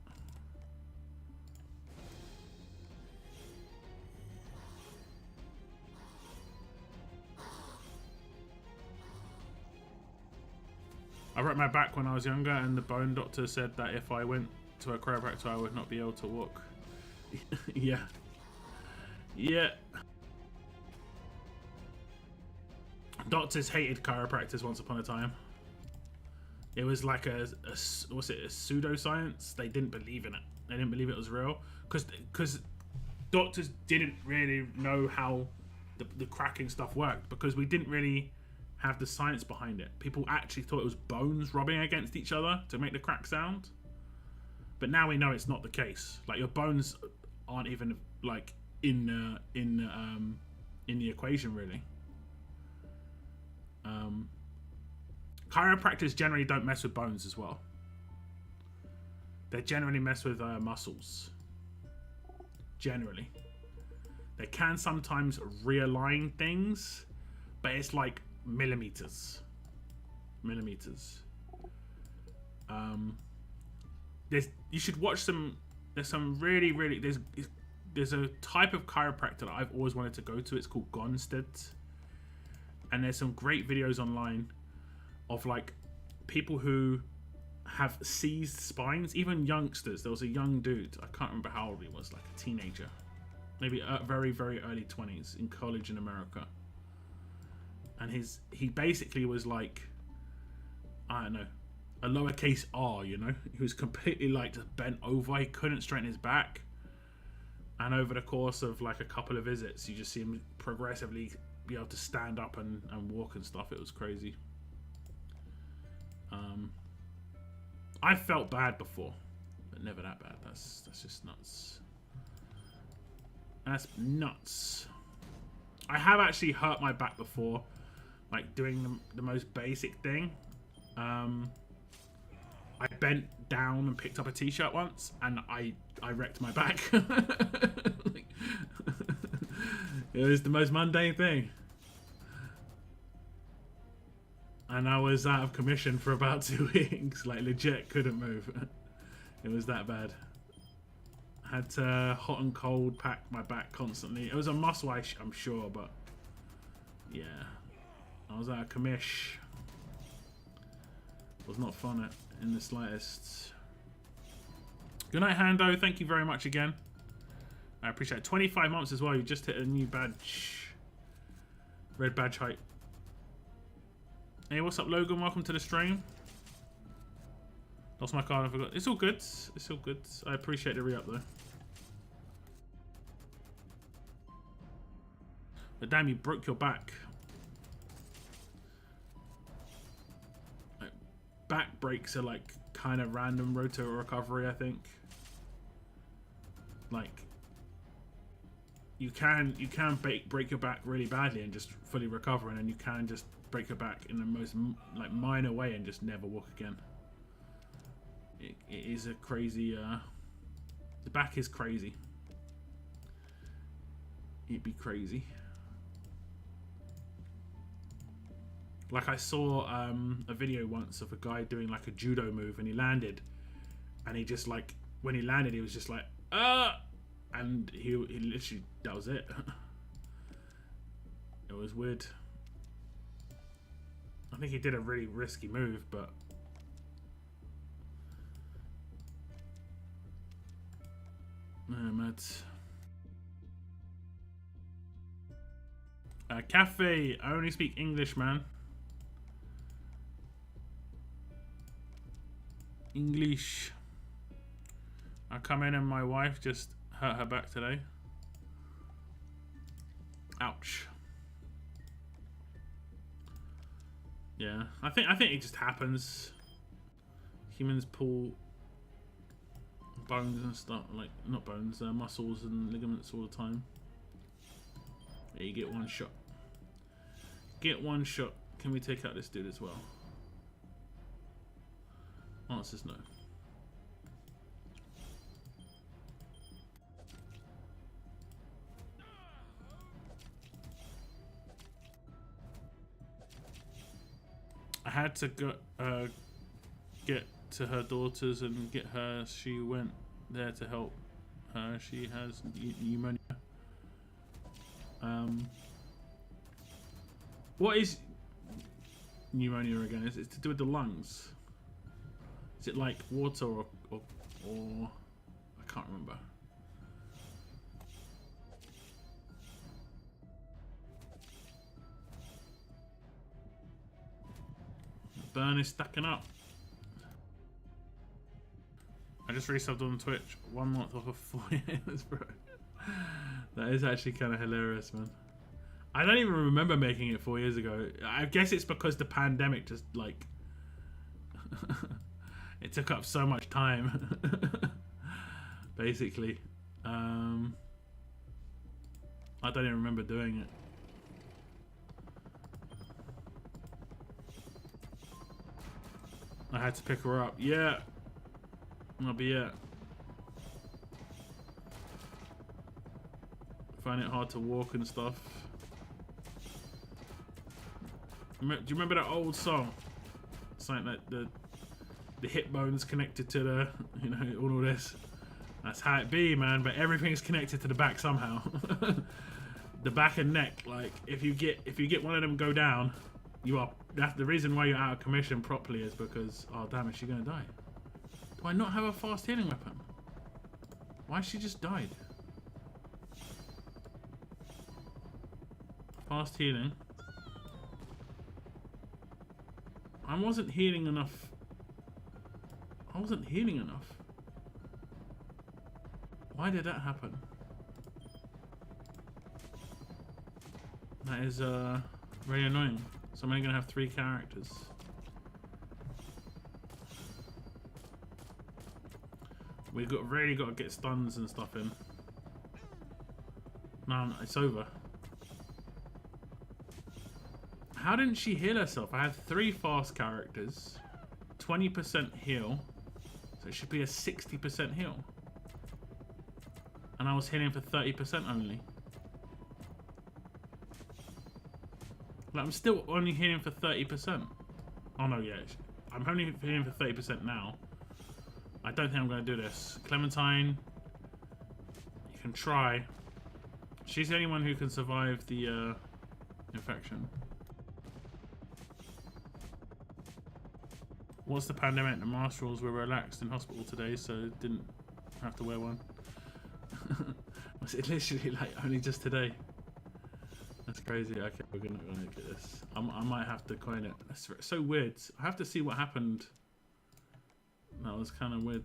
I broke my back when I was younger, and the bone doctor said that if I went to a chiropractor I would not be able to walk. Yeah. Yeah. Doctors hated chiropractors once upon a time. It was like what's it, a pseudoscience. They didn't believe in it. They didn't believe it was real because doctors didn't really know how the cracking stuff worked, because we didn't really have the science behind it. People actually thought it was bones rubbing against each other to make the crack sound. But now we know it's not the case. Like, your bones aren't even like in the equation, really. Chiropractors generally don't mess with bones as well. They generally mess with muscles. Generally. They can sometimes realign things, but it's like millimeters. Millimeters. You should watch some. There's some really there's a type of chiropractor that I've always wanted to go to. It's called Gonstead. And there's some great videos online of like people who have seized spines, even youngsters. There was a young dude, I can't remember how old he was, like a teenager, maybe very, very early 20s, in college in America. And he basically was like, I don't know, a lowercase r, you know? He was completely like just bent over. He couldn't straighten his back. And over the course of like a couple of visits, you just see him progressively be able to stand up and walk and stuff. It was crazy. I felt bad before, but never that bad. That's just nuts. That's nuts. I have actually hurt my back before, like doing the most basic thing. I bent down and picked up a t-shirt once, and I wrecked my back. Like, it was the most mundane thing. And I was out of commission for about 2 weeks. Like, legit couldn't move. It was that bad. Had to hot and cold pack my back constantly. It was a muscle, I'm sure, but yeah. I was out of commish. It was not fun in the slightest. Good night, Hando. Thank you very much again. I appreciate it. 25 months as well. You just hit a new badge. Red badge height. Hey, what's up, Logan? Welcome to the stream. Lost my card. I forgot. It's all good. It's all good. I appreciate the re-up though. But damn, you broke your back. Like, back breaks are like kind of random road to recovery, I think. Like, you can break your back really badly and just fully recover, and then you can just break your back in the most like minor way and just never walk again. It is a crazy. The back is crazy. It'd be crazy. Like, I saw a video once of a guy doing like a judo move, and he landed, and he just like, when he landed, he was just like, and he literally, that was it. It was weird. I think he did a really risky move, but mad. Cafe, I only speak English, man. English. I come in and my wife just hurt her back today. Ouch. Yeah, I think it just happens. Humans pull bones and stuff, like, not bones, muscles and ligaments all the time. Yeah, you get one shot. Get one shot. Can we take out this dude as well? Answer's no. I had to go, get to her daughters and get her. She went there to help her. She has pneumonia. What is pneumonia again? Is it to do with the lungs? Is it like water or I can't remember. The burn is stacking up. I just resubbed on Twitch. 1 month off of 4 years, bro. That is actually kind of hilarious, man. I don't even remember making it 4 years ago. I guess it's because the pandemic just, like... it took up so much time. Basically. I don't even remember doing it. I had to pick her up. Yeah. I'll be it. Find it hard to walk and stuff. Do you remember that old song? Something like the hip bone's connected to the, you know, all this. That's how it be, man. But everything's connected to the back somehow. The back and neck. Like, if you get one of them go down, You are. That's the reason why you're out of commission properly is because. Oh damn! Is she gonna die? Do I not have a fast healing weapon? Why she just died? Fast healing. I wasn't healing enough. I wasn't healing enough. Why did that happen? That is very annoying. So I'm only gonna have 3 characters. We've really got to get stuns and stuff in. No, it's over. How didn't she heal herself? I had 3 fast characters, 20% heal, so it should be a 60% heal. And I was healing for 30% only. Like, I'm still only healing for 30%. Oh no, yeah, I'm only healing for 30% now. I don't think I'm going to do this. Clementine, you can try. She's the only one who can survive the infection. What's the pandemic? The marshals were relaxed in hospital today, so didn't have to wear one. Was it literally like only just today? That's crazy. Okay, we're not gonna get this. I might have to coin it. That's so weird. I have to see what happened. That was kind of weird.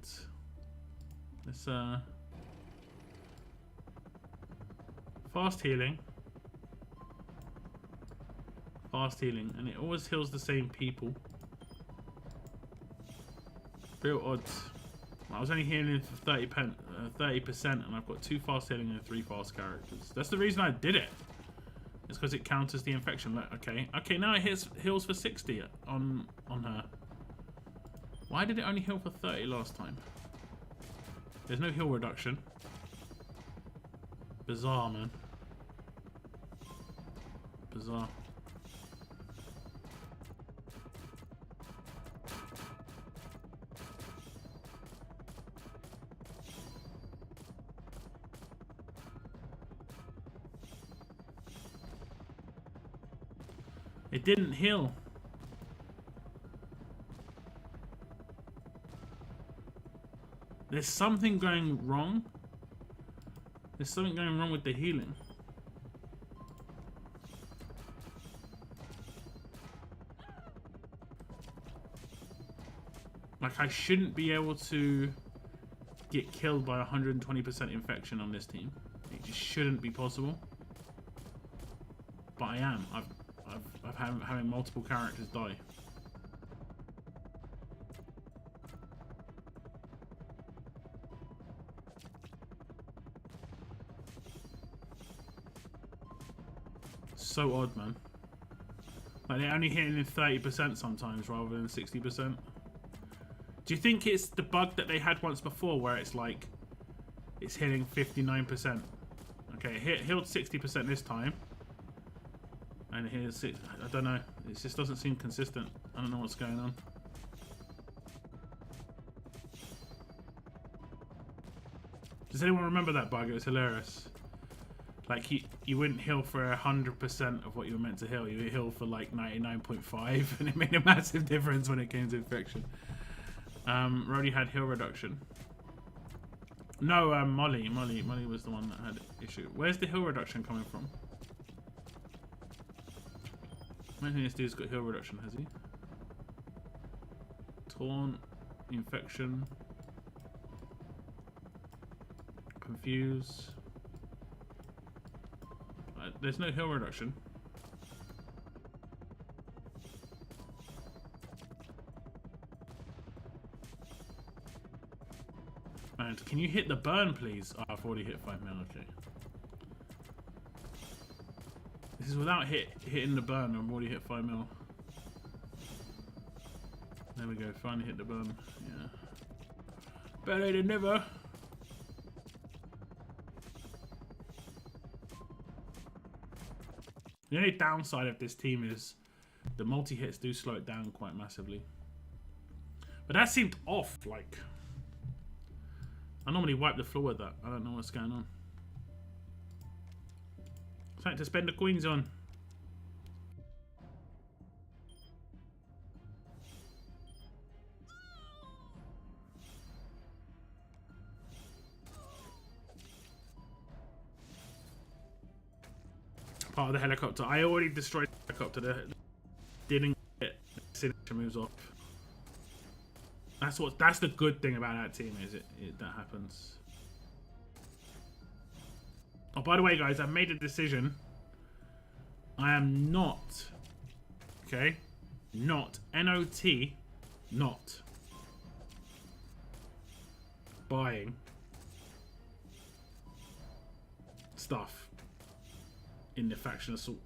It's fast healing. Fast healing, and it always heals the same people. Real odds. I was only healing for 30%, and I've got 2 fast healing and 3 fast characters. That's the reason I did it. It's because it counters the infection. Like, okay, now it heals for 60 on her. Why did it only heal for 30 last time? There's no heal reduction. Bizarre, man. Bizarre. It didn't heal. There's something going wrong. There's something going wrong with the healing. Like, I shouldn't be able to get killed by 120% infection on this team. It just shouldn't be possible. But I am. I'm having multiple characters die. So odd, man. Like, they're only hitting 30% sometimes rather than 60%. Do you think it's the bug that they had once before where it's like it's hitting 59%? Okay, it healed 60% this time. And here's it. I don't know. It just doesn't seem consistent. I don't know what's going on. Does anyone remember that bug? It was hilarious. Like, you wouldn't heal for 100% of what you were meant to heal. You would heal for like 99.5, and it made a massive difference when it came to infection. Rhodey had heal reduction. No, Molly was the one that had issue. Where's the heal reduction coming from? I don't think this dude's got heal reduction, has he? Taunt, infection, confuse. There's no heal reduction. And can you hit the burn, please? Oh, I've already hit 5 mil. Okay. This is without hitting the burn. I've already hit 5 mil. There we go. Finally hit the burn. Yeah. Better than never. The only downside of this team is the multi-hits do slow it down quite massively. But that seemed off. Like, I normally wipe the floor with that. I don't know what's going on. Something to spend the coins on. part of the helicopter. I already destroyed the helicopter. Didn't get the signature moves off. That's the good thing about that team, is that happens. Oh, by the way, guys, I've made a decision. I am not, okay, not N-O-T, not buying stuff in the Faction Assault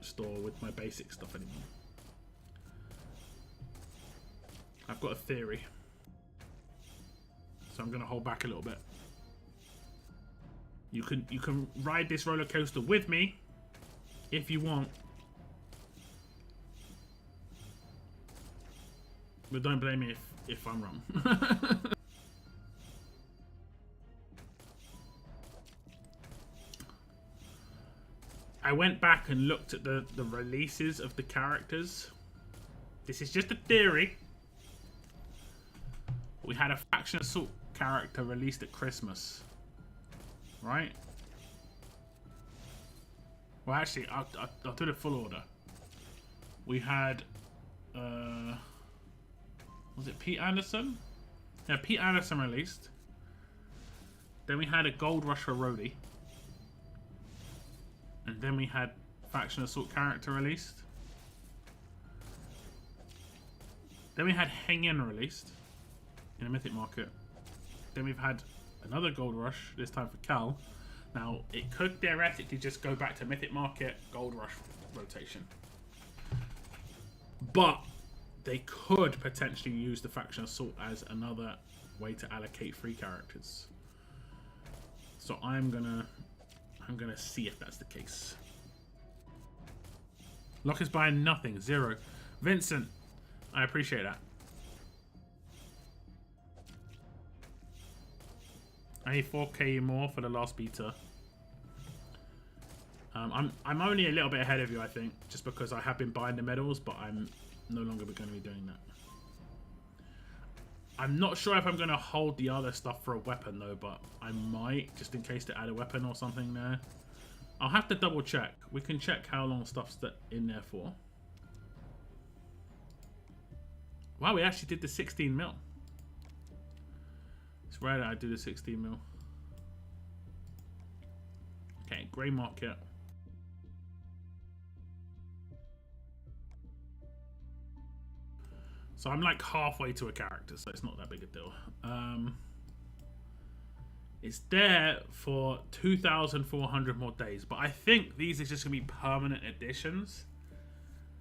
store with my basic stuff anymore. I've got a theory, so I'm going to hold back a little bit. You can ride this roller coaster with me if you want, but don't blame me if I'm wrong. I went back and looked at the releases of the characters. This is just a theory. We had a Faction Assault character released at Christmas, right? Well, actually, I'll do the full order. We had, was it Pete Anderson? Yeah, Pete Anderson released. Then we had a Gold Rush for Rhodey. And then we had Faction Assault character released. Then we had Hang In released in a Mythic Market. Then we've had another Gold Rush, this time for Cal. Now, it could theoretically just go back to Mythic Market, Gold Rush rotation. But they could potentially use the Faction Assault as another way to allocate free characters. So I'm gonna see if that's the case. Lock is buying nothing, 0. Vincent, I appreciate that. I need 4k more for the last beta. I'm only a little bit ahead of you, I think, just because I have been buying the medals, but I'm no longer going to be doing that. I'm not sure if I'm going to hold the other stuff for a weapon, though, but I might, just in case to add a weapon or something there. I'll have to double check. We can check how long stuff's in there for. Wow, we actually did the 16 mil. It's rare that I do the 16 mil. Okay, grey market. So I'm like halfway to a character, so it's not that big a deal. It's there for 2,400 more days, but I think these are just going to be permanent additions.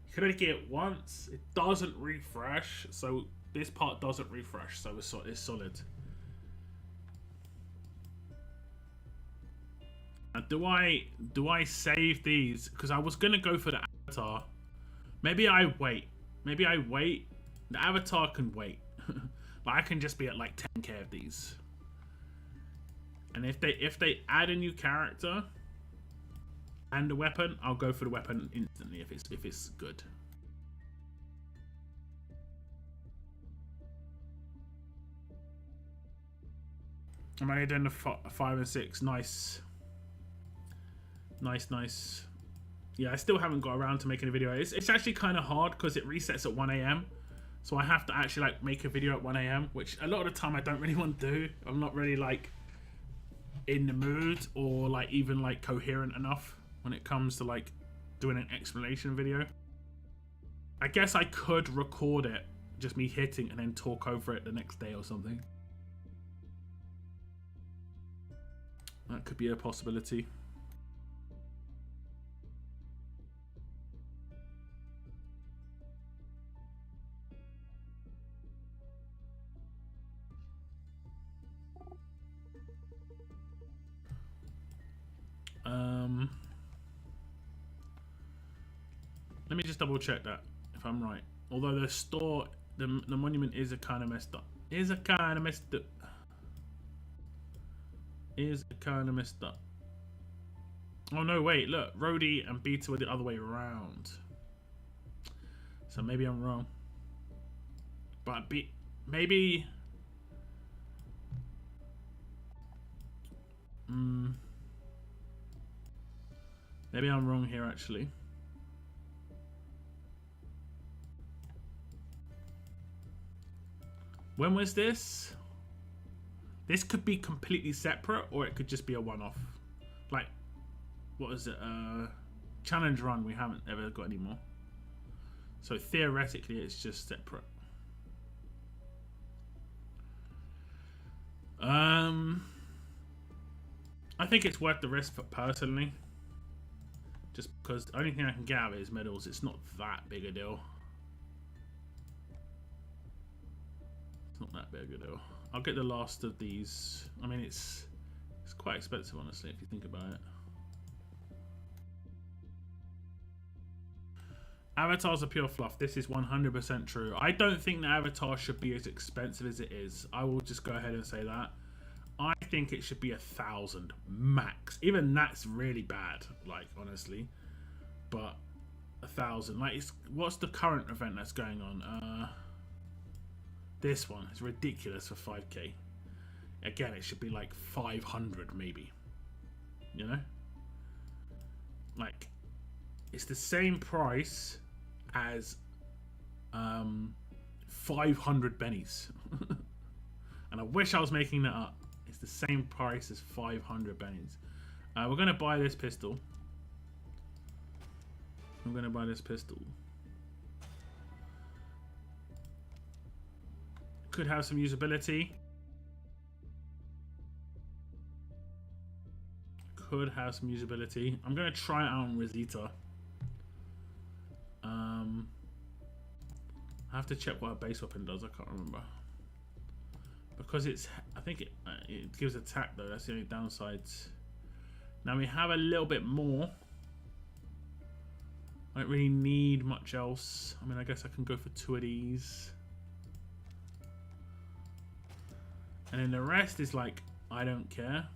You can only get it once. It doesn't refresh, so this part doesn't refresh, so it's solid. Now, do I save these? Because I was going to go for the avatar. Maybe I wait. Maybe I wait. The avatar can wait. But I can just be at like 10k of these. And if they add a new character and a weapon, I'll go for the weapon instantly if it's good. I'm only doing the 5 and 6. Nice. Nice. Yeah, I still haven't got around to making a video. It's actually kind of hard because it resets at 1 AM. So I have to actually like make a video at 1 AM, which a lot of the time I don't really want to do. I'm not really like in the mood or like even like coherent enough when it comes to like doing an explanation video. I guess I could record it, just me hitting, and then talk over it the next day or something. That could be a possibility. Let me just double check that if I'm right. Although the store, the monument is a kind of messed up. Is a kind of messed up. Oh no, wait, look, Rhodey and Beta were the other way around. So maybe I'm wrong. But maybe. Maybe I'm wrong here actually. When was this? This could be completely separate, or it could just be a one-off. Like, what is it? Challenge run, we haven't ever got any more. So theoretically, it's just separate. I think it's worth the risk personally. Just because the only thing I can get out of it is medals. It's not that big a deal. It's not that big a deal. I'll get the last of these. I mean, it's quite expensive, honestly, if you think about it. Avatars are pure fluff. This is 100% true. I don't think the avatar should be as expensive as it is. I will just go ahead and say that. I think it should be 1,000 max. Even that's really bad, like, honestly. But 1,000. Like, what's the current event that's going on? This one is ridiculous for 5k. Again, it should be like 500 maybe. You know? Like, it's the same price as 500 bennies. And I wish I was making that up. It's the same price as 500 bennies. We're going to buy this pistol. I'm going to buy this pistol. Could have some usability. Could have some usability. I'm going to try it out on Rosita. I have to check what her base weapon does. I can't remember. Because it's, I think it gives attack though. That's the only downside. Now we have a little bit more. I don't really need much else. I mean, I guess I can go for 2 of these. And then the rest is like, I don't care.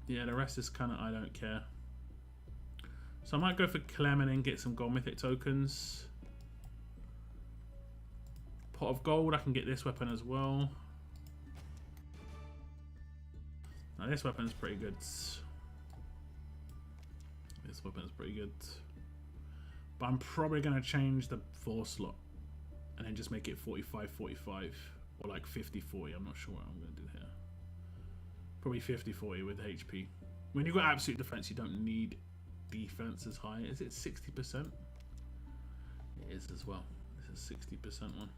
Yeah, the rest is kind of, I don't care. So I might go for Clem and then get some gold mythic tokens. Pot of gold, I can get this weapon as well. Now this weapon's pretty good. This weapon's pretty good. But I'm probably going to change the 4 slot. And then just make it 45-45. Or like 50-40. I'm not sure what I'm going to do here. Probably 50-40 with HP. When you've got absolute defense, you don't need defense as high. Is it 60%? It is as well. This is a 60% one.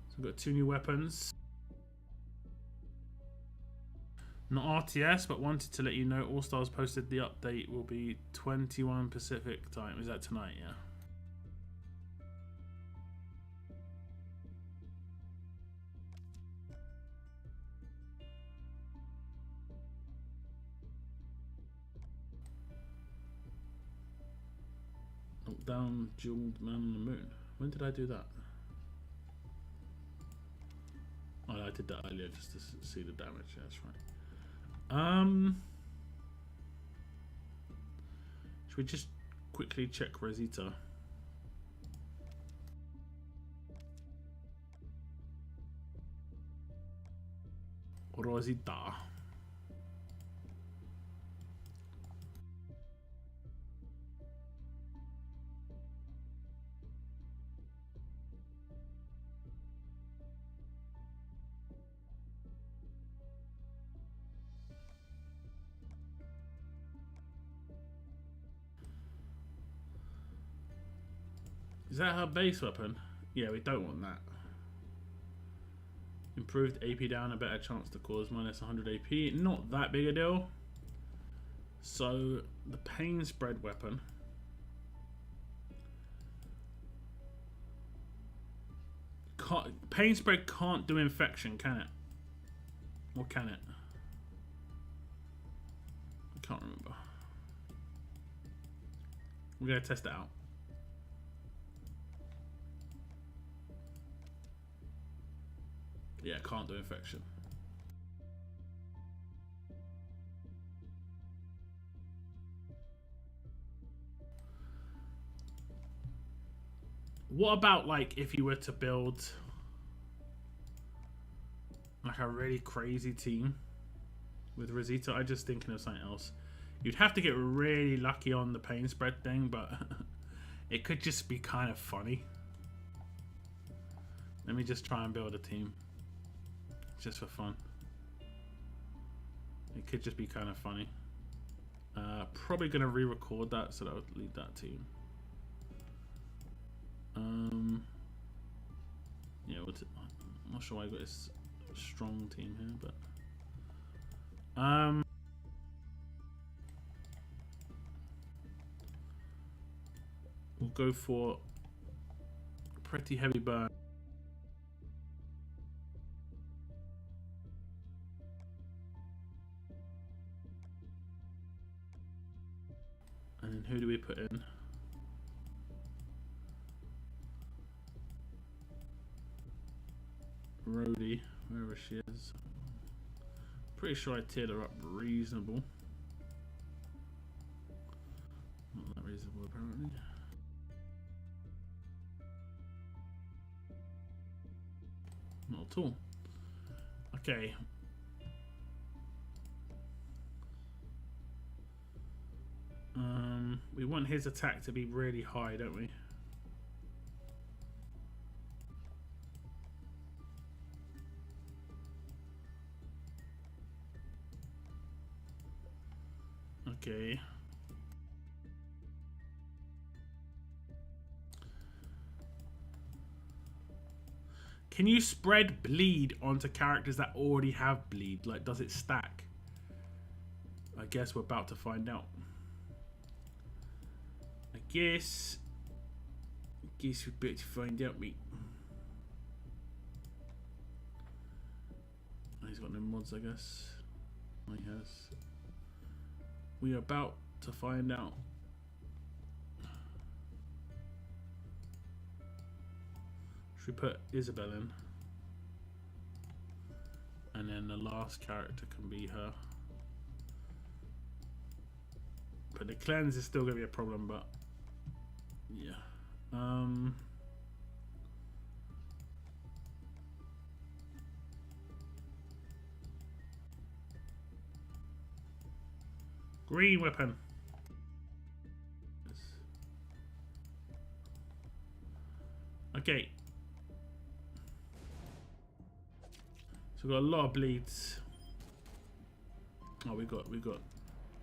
So we've got 2 new weapons. Not RTS, but wanted to let you know All Stars posted the update will be 21 Pacific time. Is that tonight? Yeah. Down jeweled man on the moon. When did I do that? Oh, I did that earlier just to see the damage. Yeah, that's right. Should we just quickly check Rosita? Rosita. Is that her base weapon? Yeah, we don't want that. Improved AP down, a better chance to cause minus 100 AP. Not that big a deal. So, the pain spread weapon. Pain spread can't do infection, can it? Or can it? I can't remember. We're going to test it out. Yeah, can't do infection. What about like if you were to build like a really crazy team with Rosita. I'm just thinking of something else. You'd have to get really lucky on the pain spread thing, but it could just be kind of funny. Let me just try and build a team. Just for fun. It could just be kind of funny. Probably going to re-record that, so that would lead that team. Yeah, I'm not sure why I got this strong team here, but we'll go for a pretty heavy burn. And then who do we put in? Rhodey, wherever she is. Pretty sure I tiered her up reasonable. Not that reasonable, apparently. Not at all. Okay. We want his attack to be really high, don't we? Okay. Can you spread bleed onto characters that already have bleed? Like, does it stack? I guess we're about to find out. I guess we're about to find out, mate. Oh, he's got no mods, I guess. Oh, he has. We are about to find out. Should we put Isabel in? And then the last character can be her. But the cleanse is still going to be a problem, but yeah. Green weapon. Okay. So we've got a lot of bleeds. Oh, we got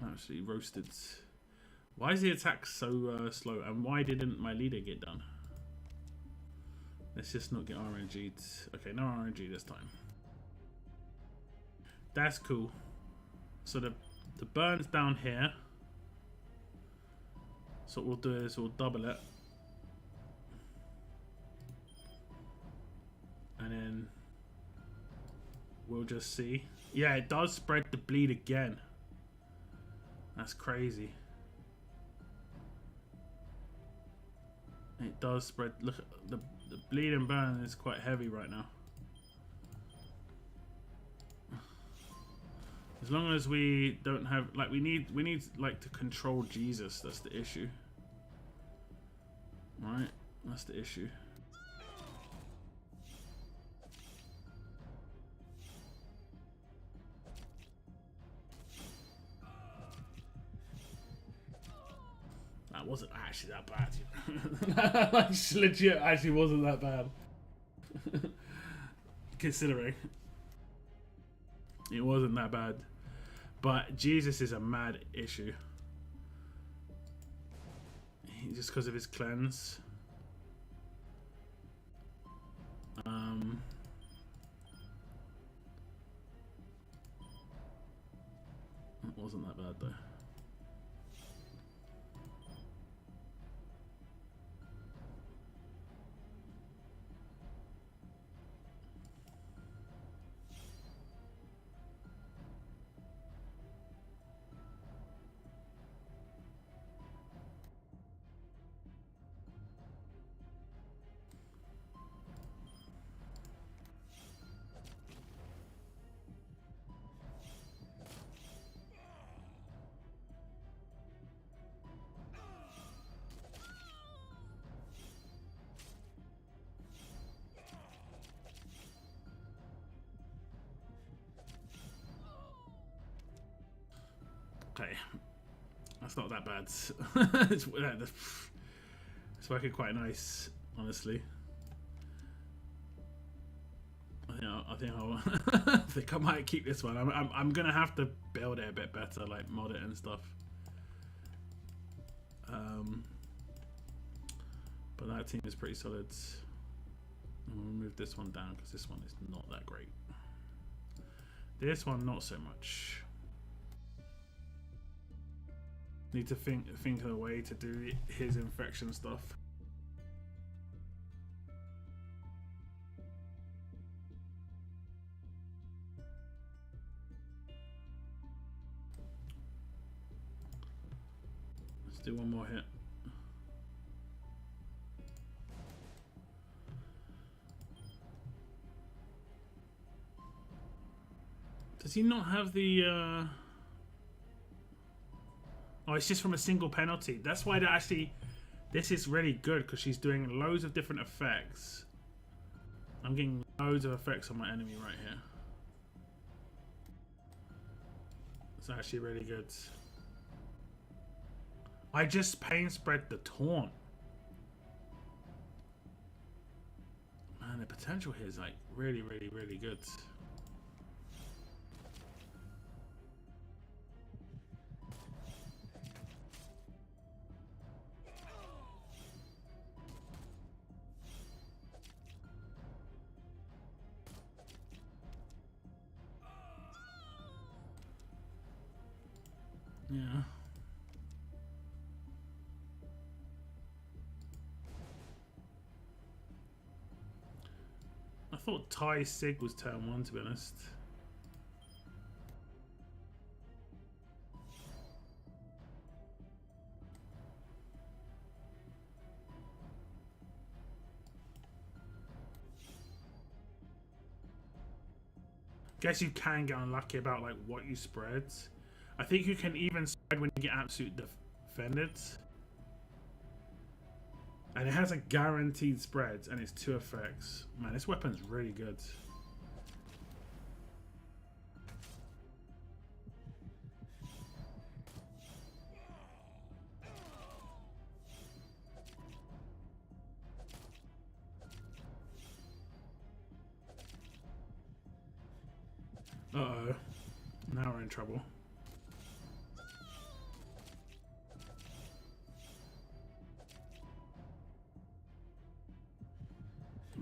actually roasted. Why is the attack so slow? And why didn't my leader get done? Let's just not get RNG'd. Okay, no RNG this time. That's cool. So the burn's down here. So what we'll do is we'll double it. And then we'll just see. Yeah, it does spread the bleed again. That's crazy. It does spread. Look, the bleed and burn is quite heavy right now. As long as we don't have, like, we need like to control Jesus. That's the issue. Right? That's the issue. That wasn't actually that bad. Like, legit, actually wasn't that bad. Considering it wasn't that bad. But Jesus is a mad issue. Just because of his cleanse. It wasn't that bad though. Okay. That's not that bad. It's working quite nice, honestly. I think I might keep this one. I'm gonna have to build it a bit better, like mod it and stuff. But that team is pretty solid. I'm gonna move this one down because this one is not that great. This one not so much. Need to think of a way to do his infection stuff. Let's do one more hit. Does he not have the oh, it's just from a single penalty. That's why this is really good, because she's doing loads of different effects. I'm getting loads of effects on my enemy right here. It's actually really good. I just pain spread the taunt. Man, the potential here is like really, really, really good. Yeah. I thought Tai Sig was turn 1, to be honest. Guess you can get unlucky about like what you spread. I think you can even spread when you get absolute defended. And it has a guaranteed spread, and it's 2 effects. Man, this weapon's really good. Uh-oh. Now we're in trouble.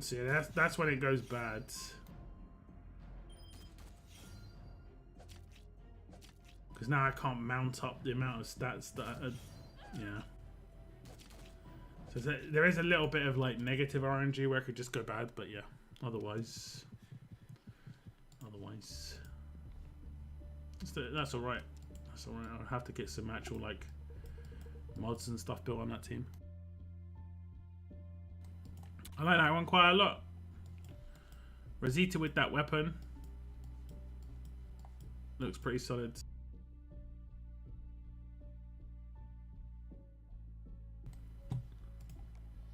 See, that's when it goes bad. Because now I can't mount up the amount of stats that yeah. So there is a little bit of like negative RNG where it could just go bad, but yeah, otherwise that's all right. That's all right. I'll have to get some actual like mods and stuff built on that team. I like that one quite a lot. Rosita with that weapon looks pretty solid.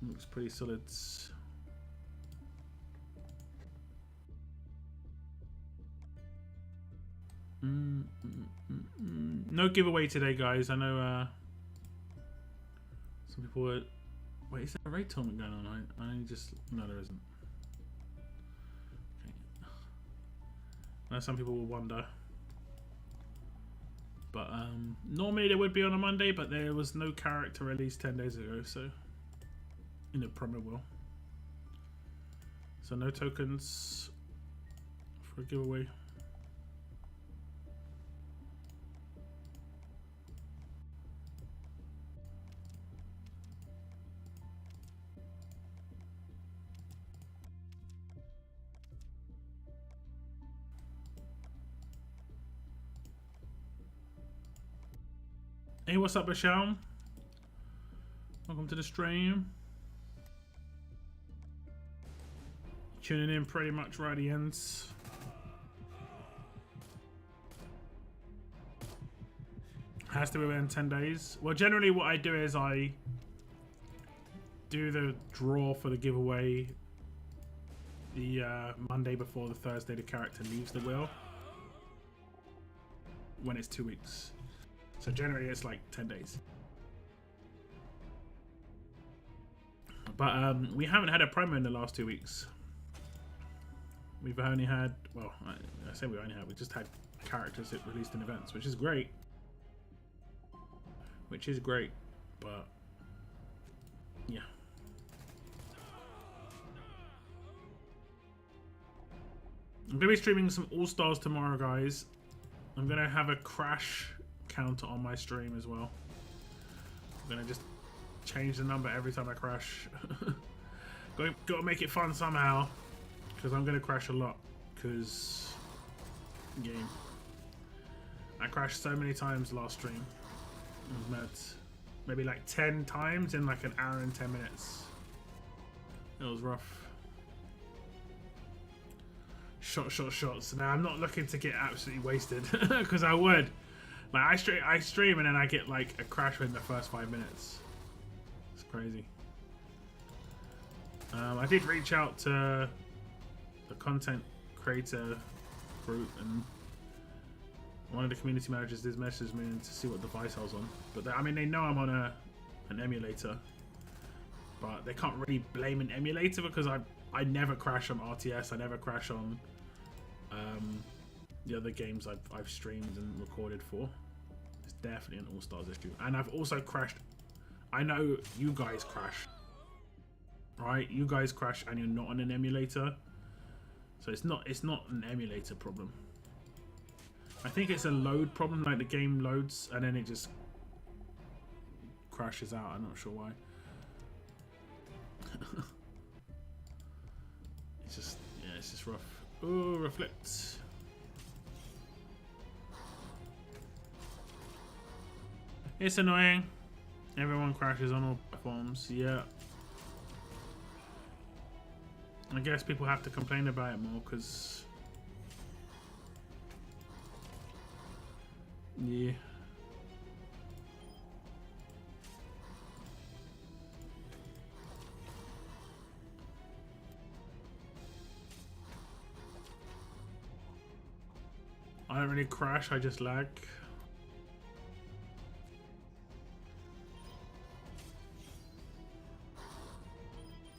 Looks pretty solid. No giveaway today, guys. I know some people were. Wait, is there a raid tournament going on? I just... No, there isn't. Okay. Now some people will wonder. But normally they would be on a Monday, but there was no character released 10 days ago, so... In the promo will. So no tokens for a giveaway. Hey, what's up, Basham? Welcome to the stream. Tuning in pretty much right at the ends. Has to be within 10 days. Well, generally what I do is I do the draw for the giveaway the Monday before the Thursday the character leaves the wheel. When it's 2 weeks. So generally it's like 10 days. But we haven't had a promo in the last 2 weeks. We've only had, well, I say we only had, we just had characters that released in events, which is great. Which is great, but yeah. I'm going to be streaming some All-Stars tomorrow, guys. I'm going to have a crash counter on my stream as well. I'm going to just change the number every time I crash. Got to make it fun somehow, because I'm going to crash a lot, because game. I crashed so many times last stream. It was mad. Maybe like 10 times in like an hour and 10 minutes. It was rough. Shots. Now I'm not looking to get absolutely wasted, because I would. Like I stream and then I get like a crash within the first 5 minutes. It's crazy. I did reach out to the content creator group, and one of the community managers did message me to see what device I was on. But I mean, they know I'm on an emulator, but they can't really blame an emulator because I never crash on RTS. I never crash on the other games I've streamed and recorded for. It's definitely an All-Stars issue. And I've also crashed. I know you guys crash, right? You guys crash and you're not on an emulator, so it's not an emulator problem. I think it's a load problem, like the game loads and then it just crashes out. I'm not sure why. It's just rough. Oh, reflect. It's annoying. Everyone crashes on all platforms. Yeah. I guess people have to complain about it more because, yeah. I don't really crash, I just lag.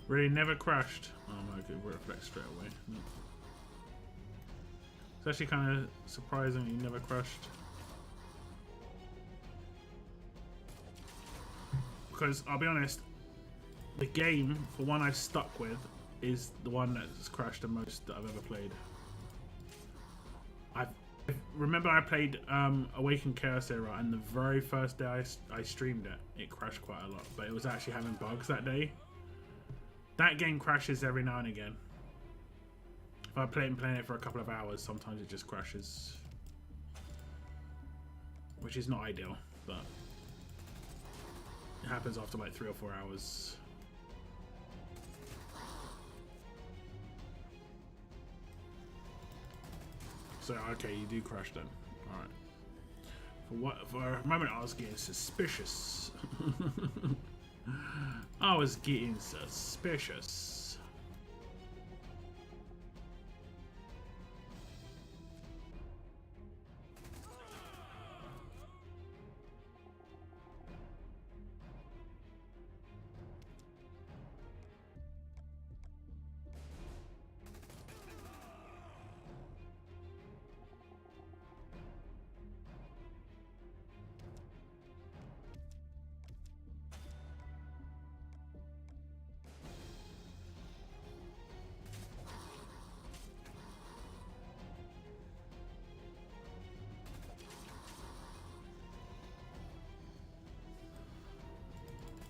Really never crashed. Oh my god, reflect straight away. No. It's actually kind of surprising you never crashed. Because I'll be honest, the game, for one I've stuck with, is the one that's crashed the most that I've ever played. Remember I played Awakened Chaos Era, and the very first day I streamed it, it crashed quite a lot, but it was actually having bugs that day. That game crashes every now and again. If I playing it for a couple of hours, sometimes it just crashes. Which is not ideal, but it happens after like 3 or 4 hours. So, okay, you do crash then. Alright. For a moment I was getting suspicious. I was getting suspicious.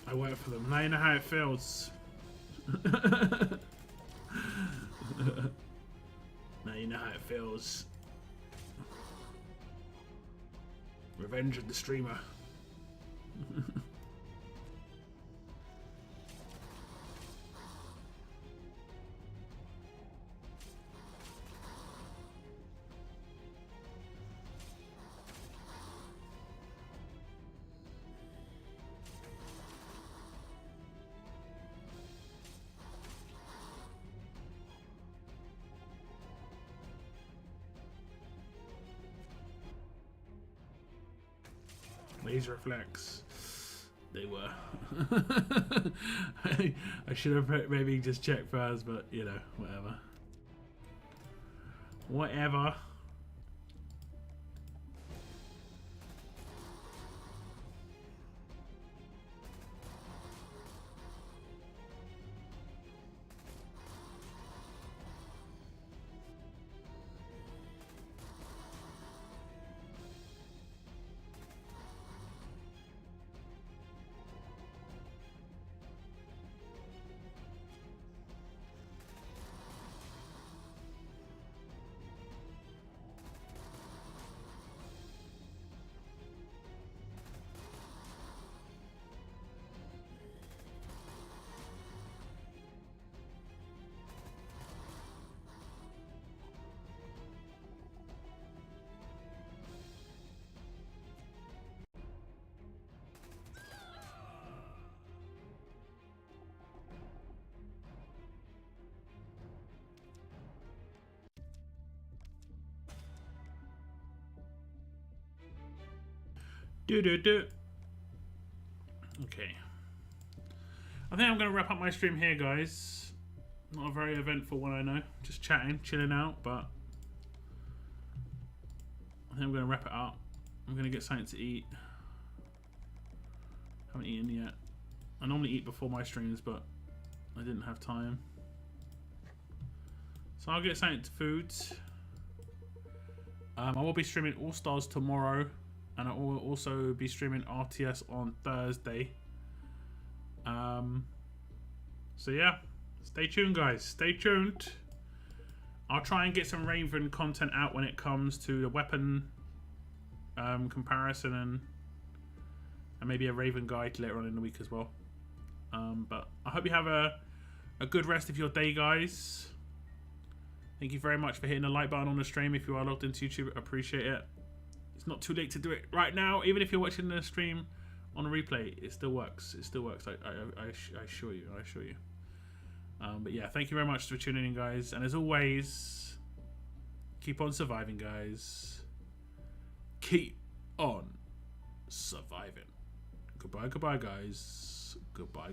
I work for them. Now you know how it feels. Now you know how it feels. Revenge of the streamer. Laser reflex. They were. I should have maybe just checked first, but you know, whatever. Whatever. Do. Okay. I think I'm going to wrap up my stream here, guys. Not a very eventful one, I know. Just chatting, chilling out, but I think I'm going to wrap it up. I'm going to get something to eat. Haven't eaten yet. I normally eat before my streams, but I didn't have time. So I'll get something to food. I will be streaming All Stars tomorrow. And I will also be streaming RTS on Thursday. So yeah, stay tuned, guys. Stay tuned. I'll try and get some Raven content out when it comes to the weapon comparison and maybe a Raven guide later on in the week as well. But I hope you have a good rest of your day, guys. Thank you very much for hitting the like button on the stream. If you are logged into YouTube, I appreciate it. It's not too late to do it right now. Even if you're watching the stream on a replay, it still works. It still works. I assure you. I assure you. But yeah, thank you very much for tuning in, guys. And as always, keep on surviving, guys. Keep on surviving. Goodbye, guys. Goodbye.